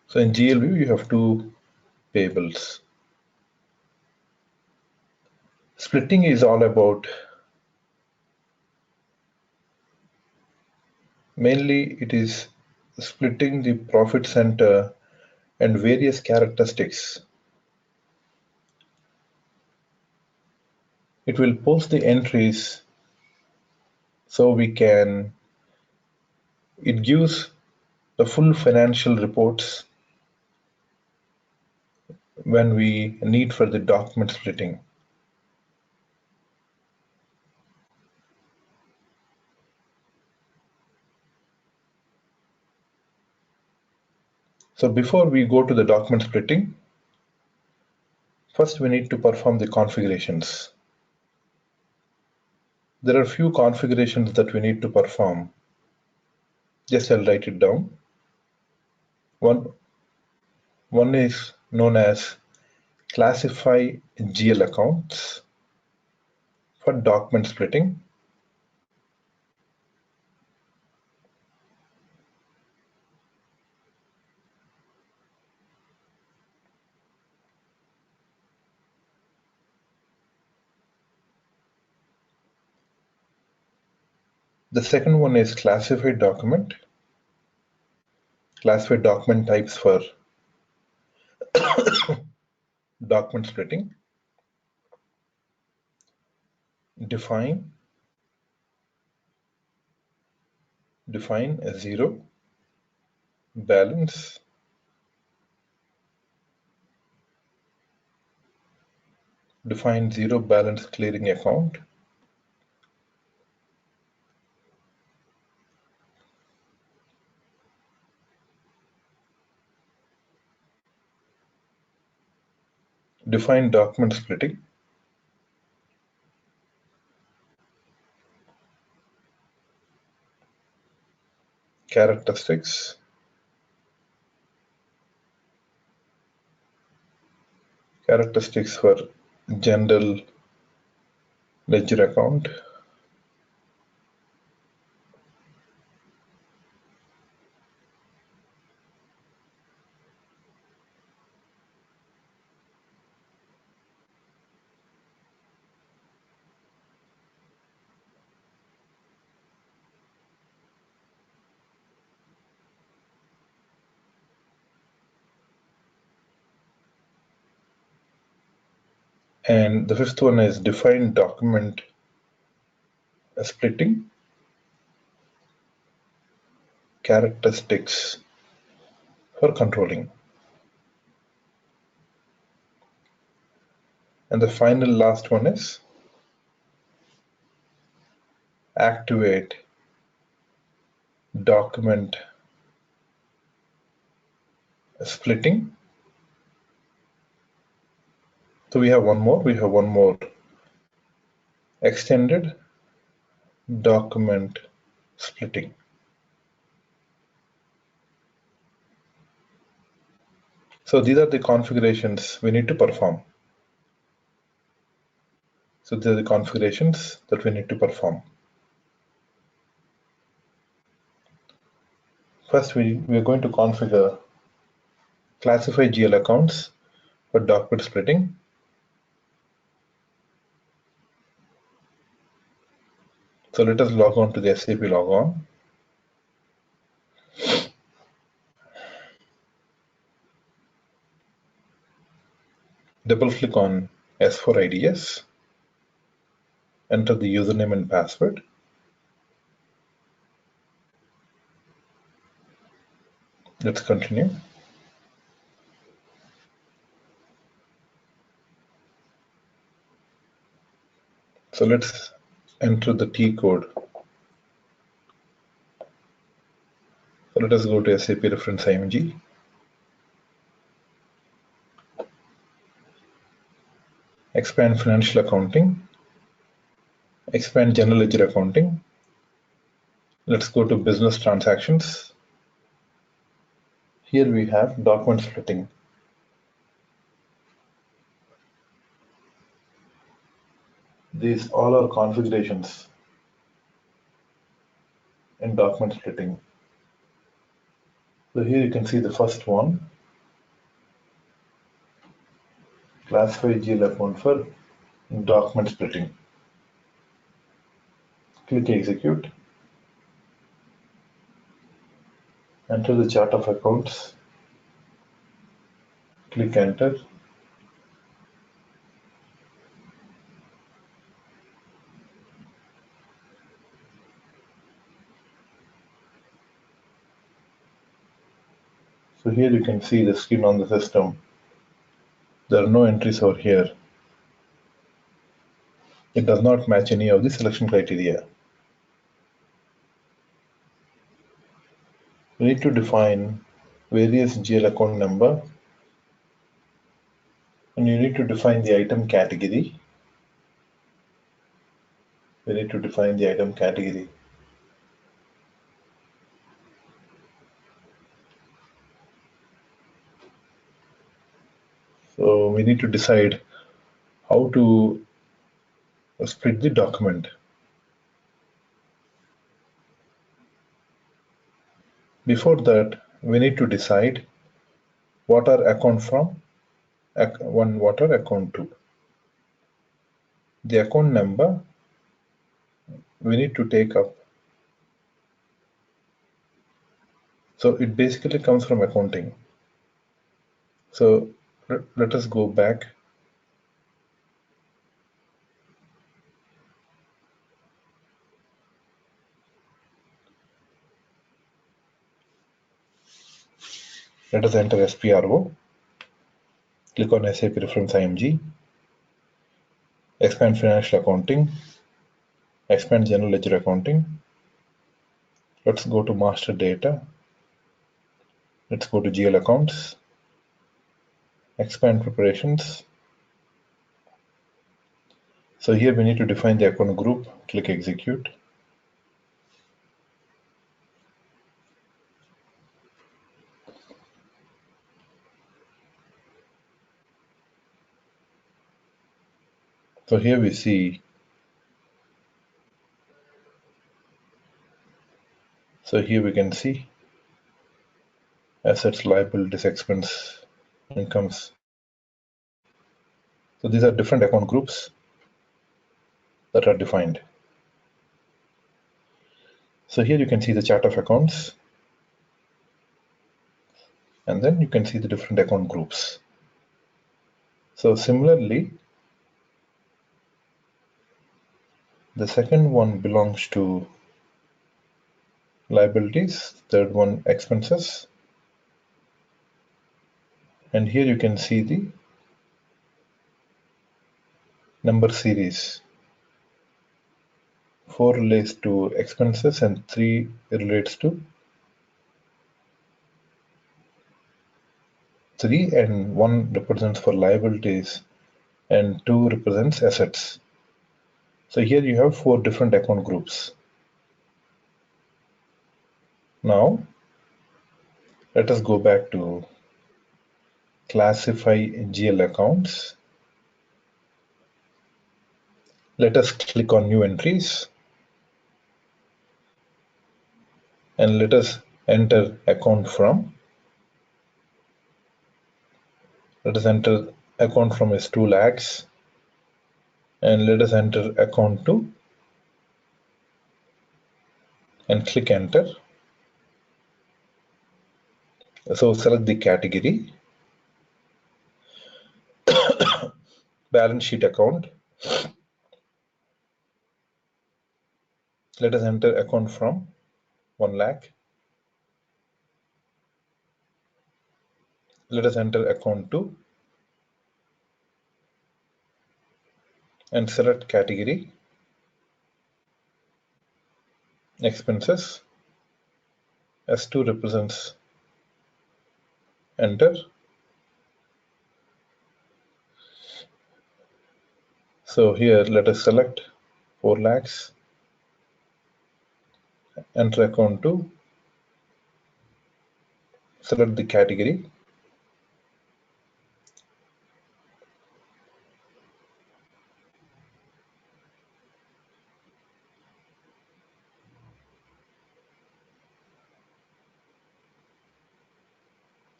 So in GL view, you have two payables. Splitting is all about, mainly it is splitting the profit center and various characteristics. It will post the entries so it gives the full financial reports when we need for the document splitting. So before we go to the document splitting, first we need to perform the configurations. There are a few configurations that we need to perform. Just I'll write it down. One is known as classify GL accounts for document splitting. The second one is classify document types for document splitting. Define a zero balance, define zero balance clearing account, define document splitting, characteristics, for general ledger account, and the fifth one is define document splitting characteristics for controlling. And the final last one is activate document splitting. So we have one more extended document splitting. So these are the configurations we need to perform. So these are the configurations that we need to perform. First, we are going to configure classify GL accounts for document splitting. So let us log on to the SAP logon. Double click on S4IDS. Enter the username and password. Let's continue. So let's enter the T code. So let us go to SAP reference IMG. expand financial accounting, expand general ledger accounting. Let's go to business transactions. Here we have document splitting. These all are configurations in document splitting. So here you can see the first one, classify GL account for document splitting. Click execute. Enter the chart of accounts. Click enter. So here you can see the screen on the system. There are no entries over here. It does not match any of the selection criteria. We need to define various GL account number, and you need to define the item category. We need to define the item category. So we need to decide how to split the document. Before that, we need to decide what are account from, what are account to. The account number we need to take up. So it basically comes from accounting. So let us go back. Let us enter SPRO. Click on SAP Reference IMG. Expand Financial Accounting. Expand General Ledger Accounting. Let's go to Master Data. Let's go to GL Accounts. Expand Preparations. So here we need to define the account group. Click Execute. So here we see, we can see assets, liabilities, expense, incomes. So these are different account groups that are defined. So here you can see the chart of accounts, and then you can see the different account groups. So similarly, the second one belongs to liabilities, third one expenses, and here you can see the number series. 4 relates to expenses and 3 relates to 3, and 1 represents for liabilities and 2 represents assets. So here you have 4 different account groups. Now let us go back to classify GL accounts. Let us click on new entries and let us enter account from. Let us enter account from is 2 lakhs, and let us enter account to and click enter. So select the category, balance sheet account. Let us enter account from 1 lakh. Let us enter account to and select category, expenses. S2 represents enter. So here let us select 4 lakhs, enter account 2, select the category,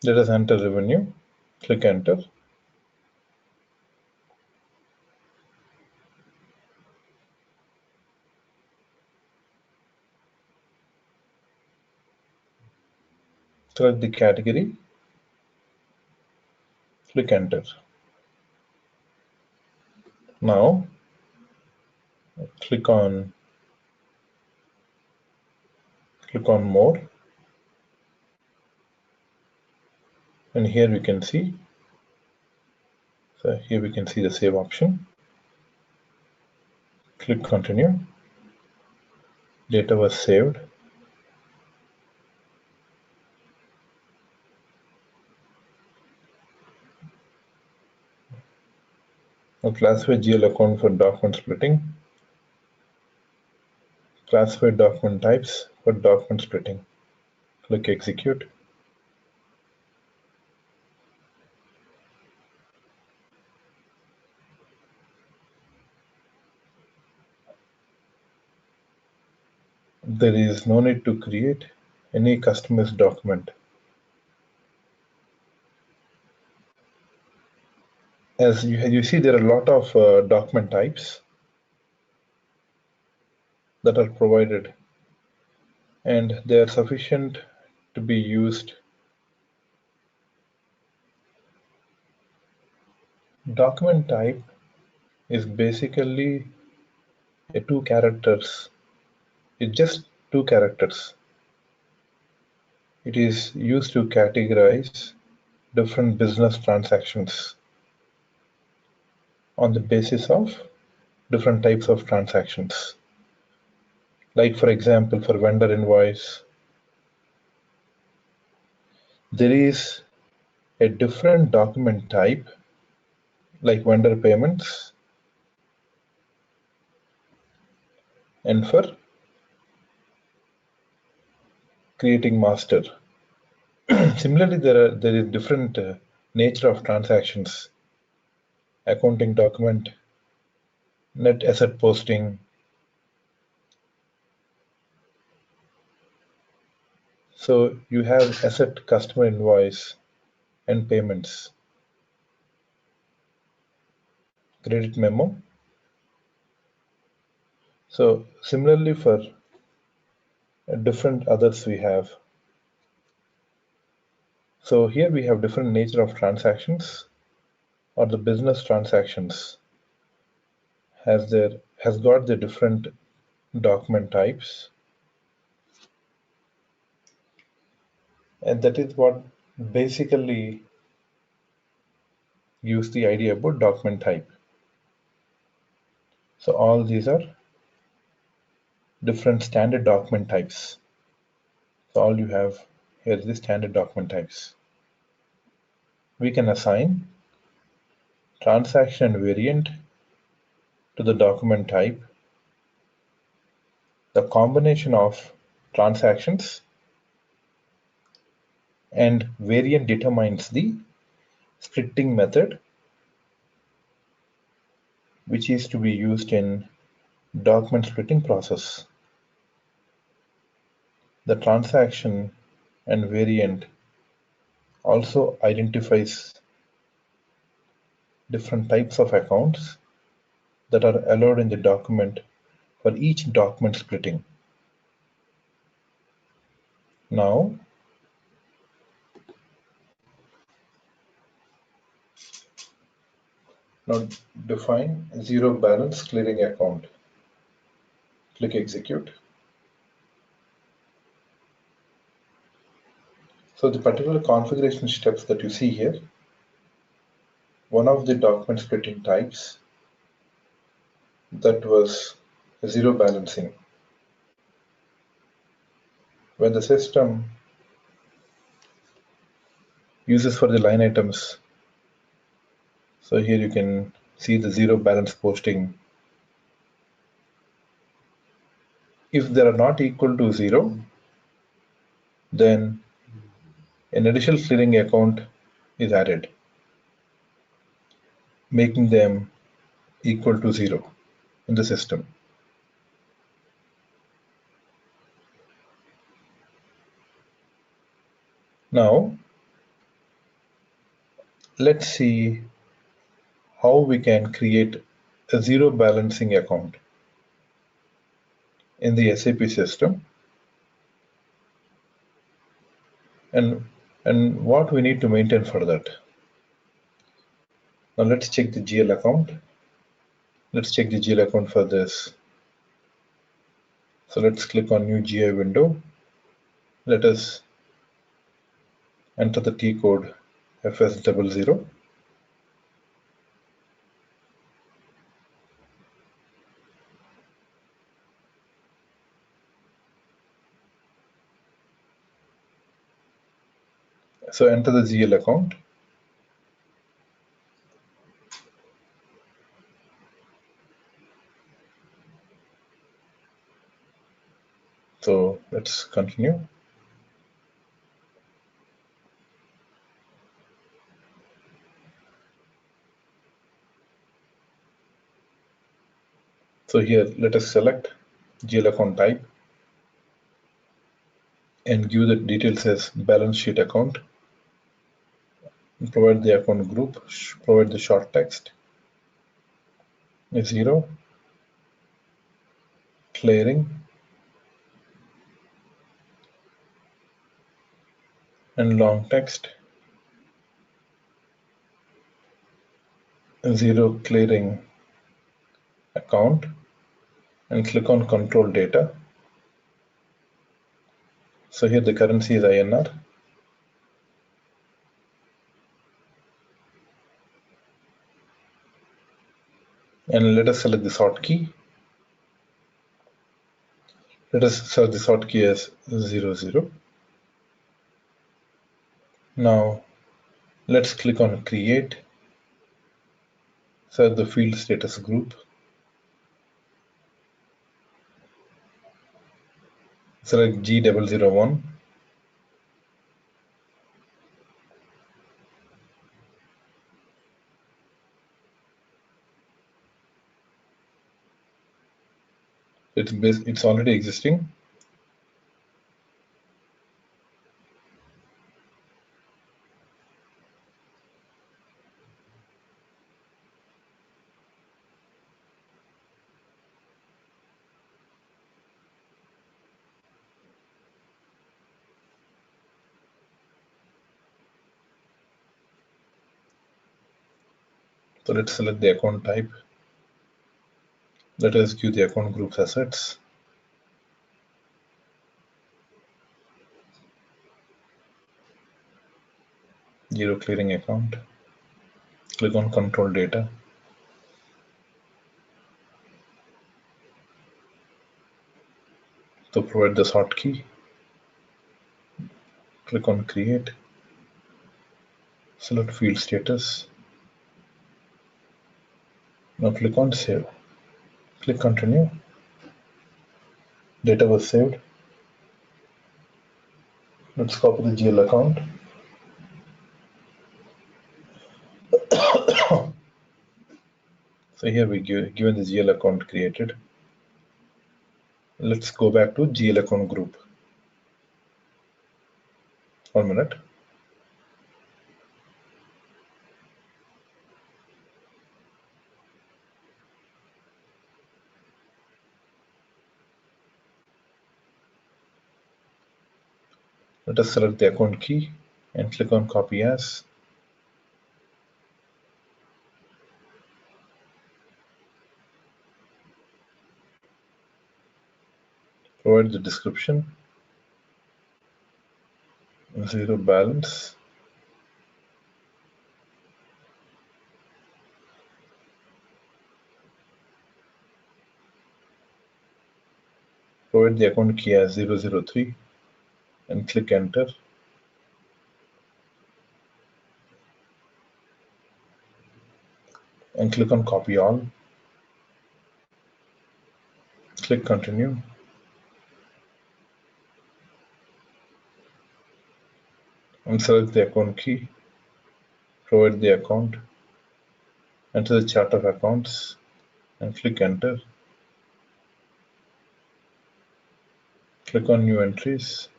let us enter revenue, click enter. Select the category, click enter. Now click on more, and here we can see, so here we can see the save option. Click continue. Data was saved. Now classify GL account for document splitting. Classify document types for document splitting. Click execute. There is no need to create any customized document. As you see, there are a lot of document types that are provided, and they are sufficient to be used. Document type is basically a 2 characters. It's just 2 characters. It is used to categorize different business transactions on the basis of different types of transactions. Like for example, for vendor invoice, there is a different document type like vendor payments, and for creating master. Similarly, there is different nature of transactions: accounting document, net asset posting. So you have asset customer invoice and payments, credit memo. So similarly for different others we have. So here we have different nature of transactions, or the business transactions has got the different document types, and that is what basically gives the idea about document type. So all these are different standard document types. So all you have here is the standard document types. We can assign transaction variant to the document type. The combination of transactions and variant determines the splitting method, which is to be used in document splitting process. The transaction and variant also identifies different types of accounts that are allowed in the document for each document splitting. Now define zero balance clearing account. Click execute. So the particular configuration steps that you see here, one of the document splitting types, that was zero balancing. When the system uses for the line items, so here you can see the zero balance posting. If they are not equal to 0, then an additional clearing account is added, making them equal to 0 in the system. Now, let's see how we can create a zero balancing account in the SAP system, and what we need to maintain for that. Now let's check the GL account. Let's check the GL account for this. So let's click on new GI window. Let us enter the T code FS00. So enter the GL account. So let's continue. So here, let us select GL account type and give the details as balance sheet account. Provide the account group, provide the short text, 0, clearing, and long text, 0 clearing account, and click on control data. So here the currency is INR. And let us select the sort key. Let us search the sort key as 00. Now let's click on create. Search the field status group. Select G001. It's already existing. So let's select the account type. Let us give the account group's assets. Zero clearing account. Click on control data. To provide the sort key, click on create. Select field status. Now click on save. Click continue. Data was saved. Let's copy the GL account. So here we given the GL account created. Let's go back to GL account group. 1 minute. Let us select the account key and click on copy as. Provide the description. Zero balance. Provide the account key as 003 and click enter. and click on copy all. Click continue. And select the account key. Provide the account. Enter the chart of accounts and click enter. Click on new entries.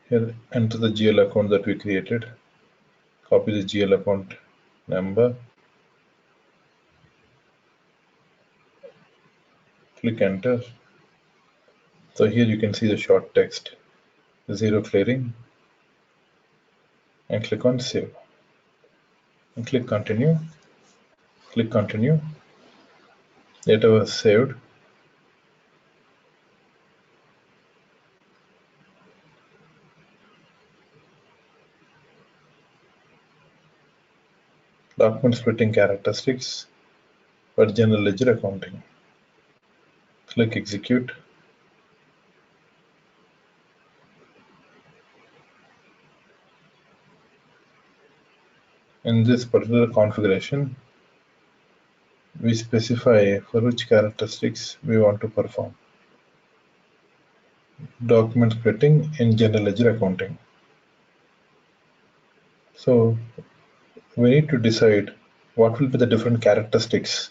Here enter the GL account that we created. Copy the GL account number. Click enter. So here you can see the short text, zero clearing, and click on save. And click continue. Click continue. Data was saved. Document splitting characteristics for general ledger accounting. Click execute. In this particular configuration, we specify for which characteristics we want to perform. Document splitting in general ledger accounting. So we need to decide what will be the different characteristics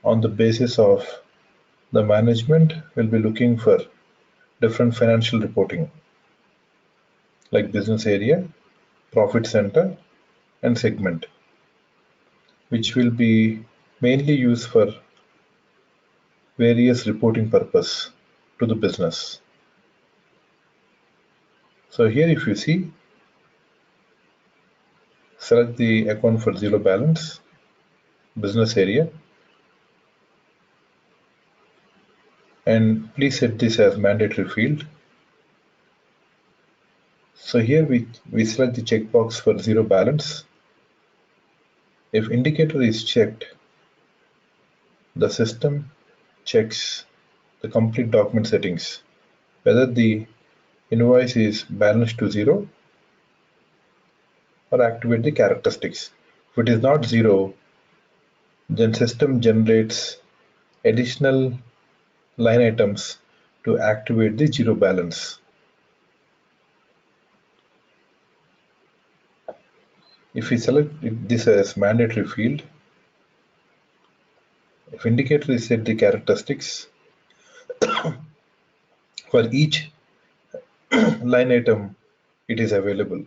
on the basis of the management will be looking for different financial reporting like business area, profit center, and segment, which will be mainly used for various reporting purpose to the business. So here if you see, select the account for zero balance, business area, and please set this as mandatory field. So here we select the checkbox for zero balance. If indicator is checked, the system checks the complete document settings, whether the invoice is balanced to zero or activate the characteristics. If it is not zero, then system generates additional line items to activate the zero balance. If we select this as mandatory field, if indicator is set the characteristics for each line item, it is available.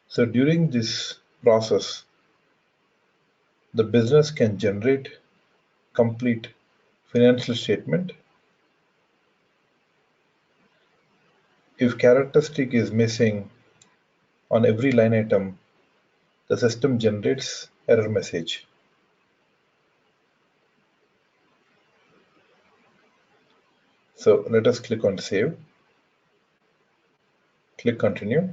So during this process, the business can generate complete financial statement. If characteristic is missing on every line item, the system generates error message. So let us click on save. Click continue.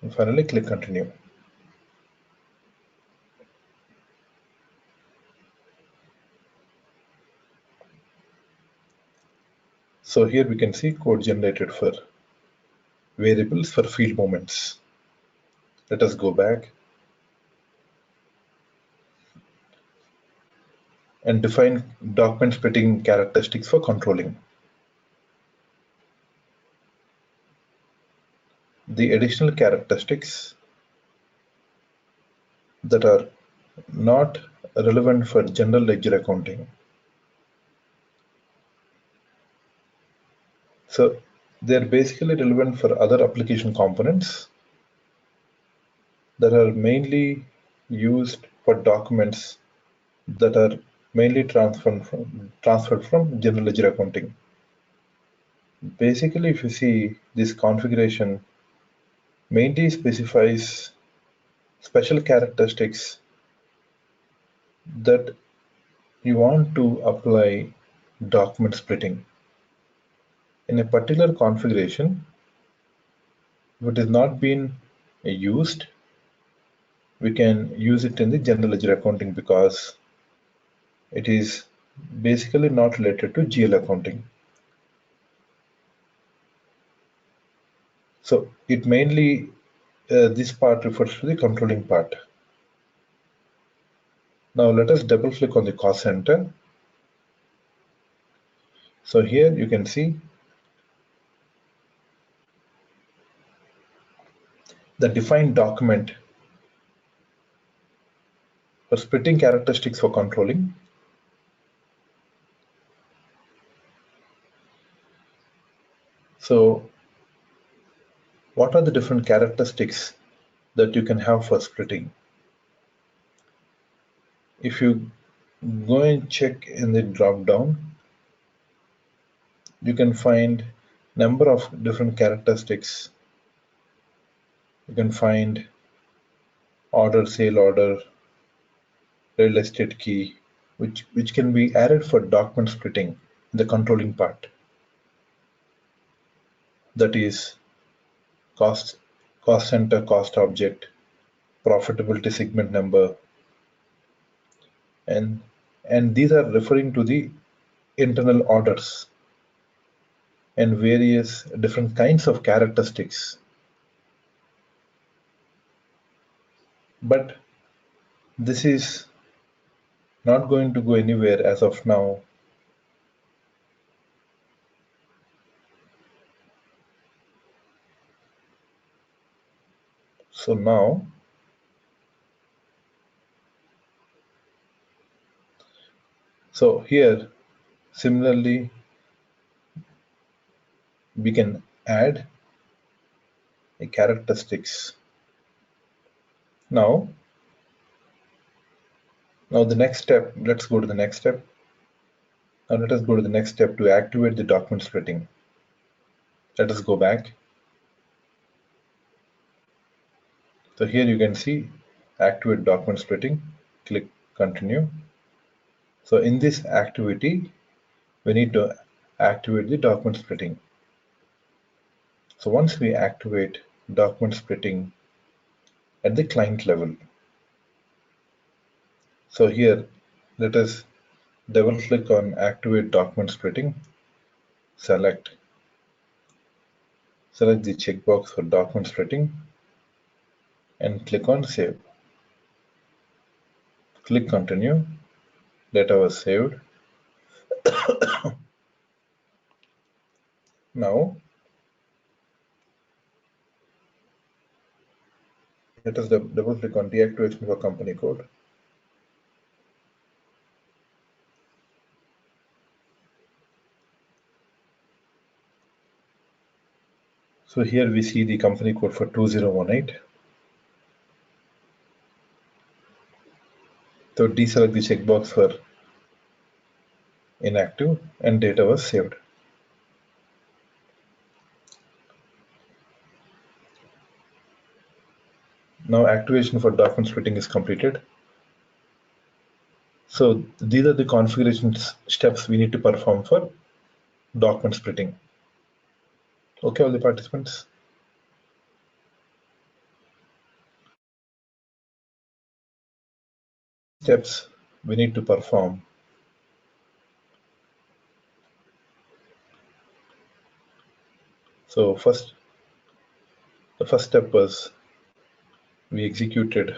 And finally click continue. So here we can see code generated for variables for field moments. Let us go back and define document splitting characteristics for controlling. The additional characteristics that are not relevant for general ledger accounting. So they're basically relevant for other application components that are mainly used for documents that are mainly transferred from general ledger accounting. Basically, if you see, this configuration mainly specifies special characteristics that you want to apply document splitting. In a particular configuration, if it is not being used, we can use it in the general ledger accounting because it is basically not related to GL accounting. So it mainly this part refers to the controlling part. Now let us double click on the cost center. So here you can see the defined document for splitting characteristics for controlling. So what are the different characteristics that you can have for splitting? If you go and check in the drop down, you can find number of different characteristics. You can find order, sale order, real estate key, which can be added for document splitting, the controlling part. That is cost center, cost object, profitability segment number, and these are referring to the internal orders and various different kinds of characteristics. But this is not going to go anywhere as of now. So now here similarly we can add a characteristics. Now the next step, let's go to the next step. Now let us go to the next step to activate the document splitting. Let us go back. So here you can see activate document splitting. Click continue. So in this activity, we need to activate the document splitting. So once we activate document splitting at the client level, so here let us double click on activate document splitting, select the checkbox for document splitting and click on save. Click continue. Data was saved. Now let us double click on deactivation for company code. So here we see the company code for 2018. So deselect the checkbox for inactive and data was saved. Now activation for document splitting is completed. So these are the configuration steps we need to perform for document splitting. Okay, all the participants. Steps we need to perform. So the first step was we executed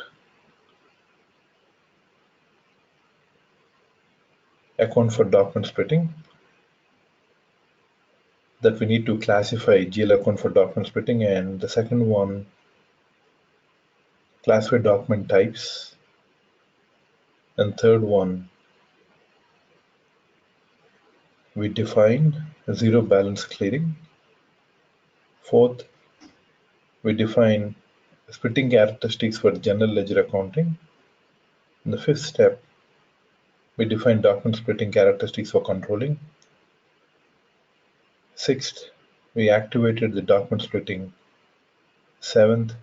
account for document splitting, that we need to classify GL account for document splitting, and the second one, classify document types, and third one, we define zero balance clearing. Fourth, we define splitting characteristics for general ledger accounting. In the fifth step, we define document splitting characteristics for controlling. Sixth, we activated the document splitting. Seventh,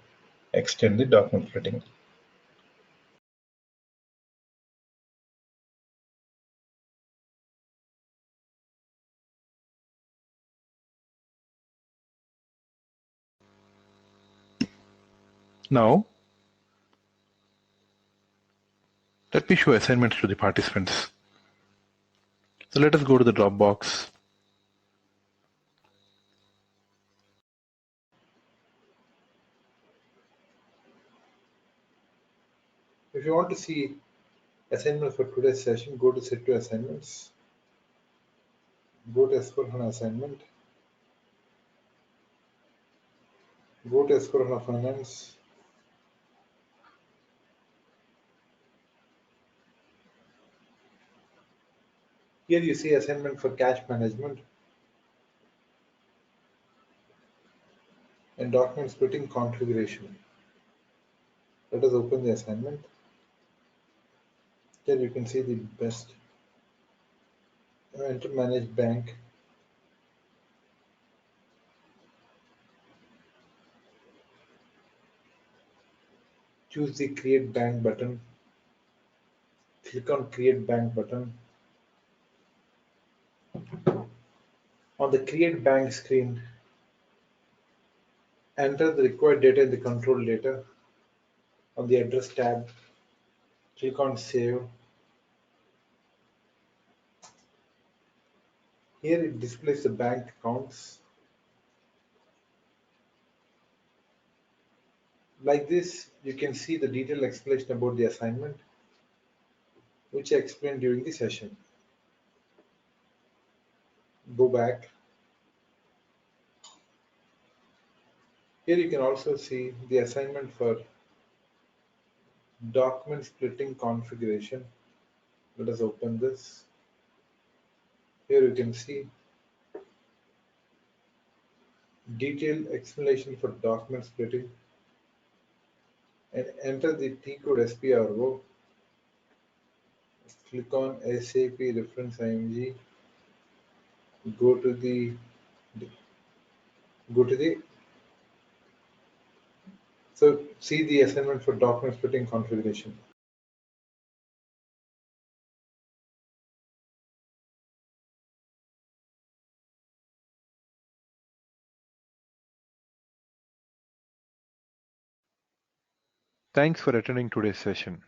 extend the document splitting. Now, let me show assignments to the participants. So let us go to the Dropbox. If you want to see assignment for today's session, go to Set to Assignments, go to S4HANA Assignment, go to S4HANA Finance, here you see assignment for cash management and document splitting configuration. Let us open the assignment. Here you can see the best. Enter manage bank. Choose the create bank button. Click on create bank button. On the create bank screen, enter the required data in the control data. On the address tab, click on save. Here it displays the bank accounts. Like this, you can see the detailed explanation about the assignment, which I explained during the session. Go back. Here you can also see the assignment for document splitting configuration. Let us open this. Here you can see detailed explanation for document splitting, and enter the T code SPRO. Click on SAP reference IMG. Go to the so see the assignment for document splitting configuration. Thanks for attending today's session.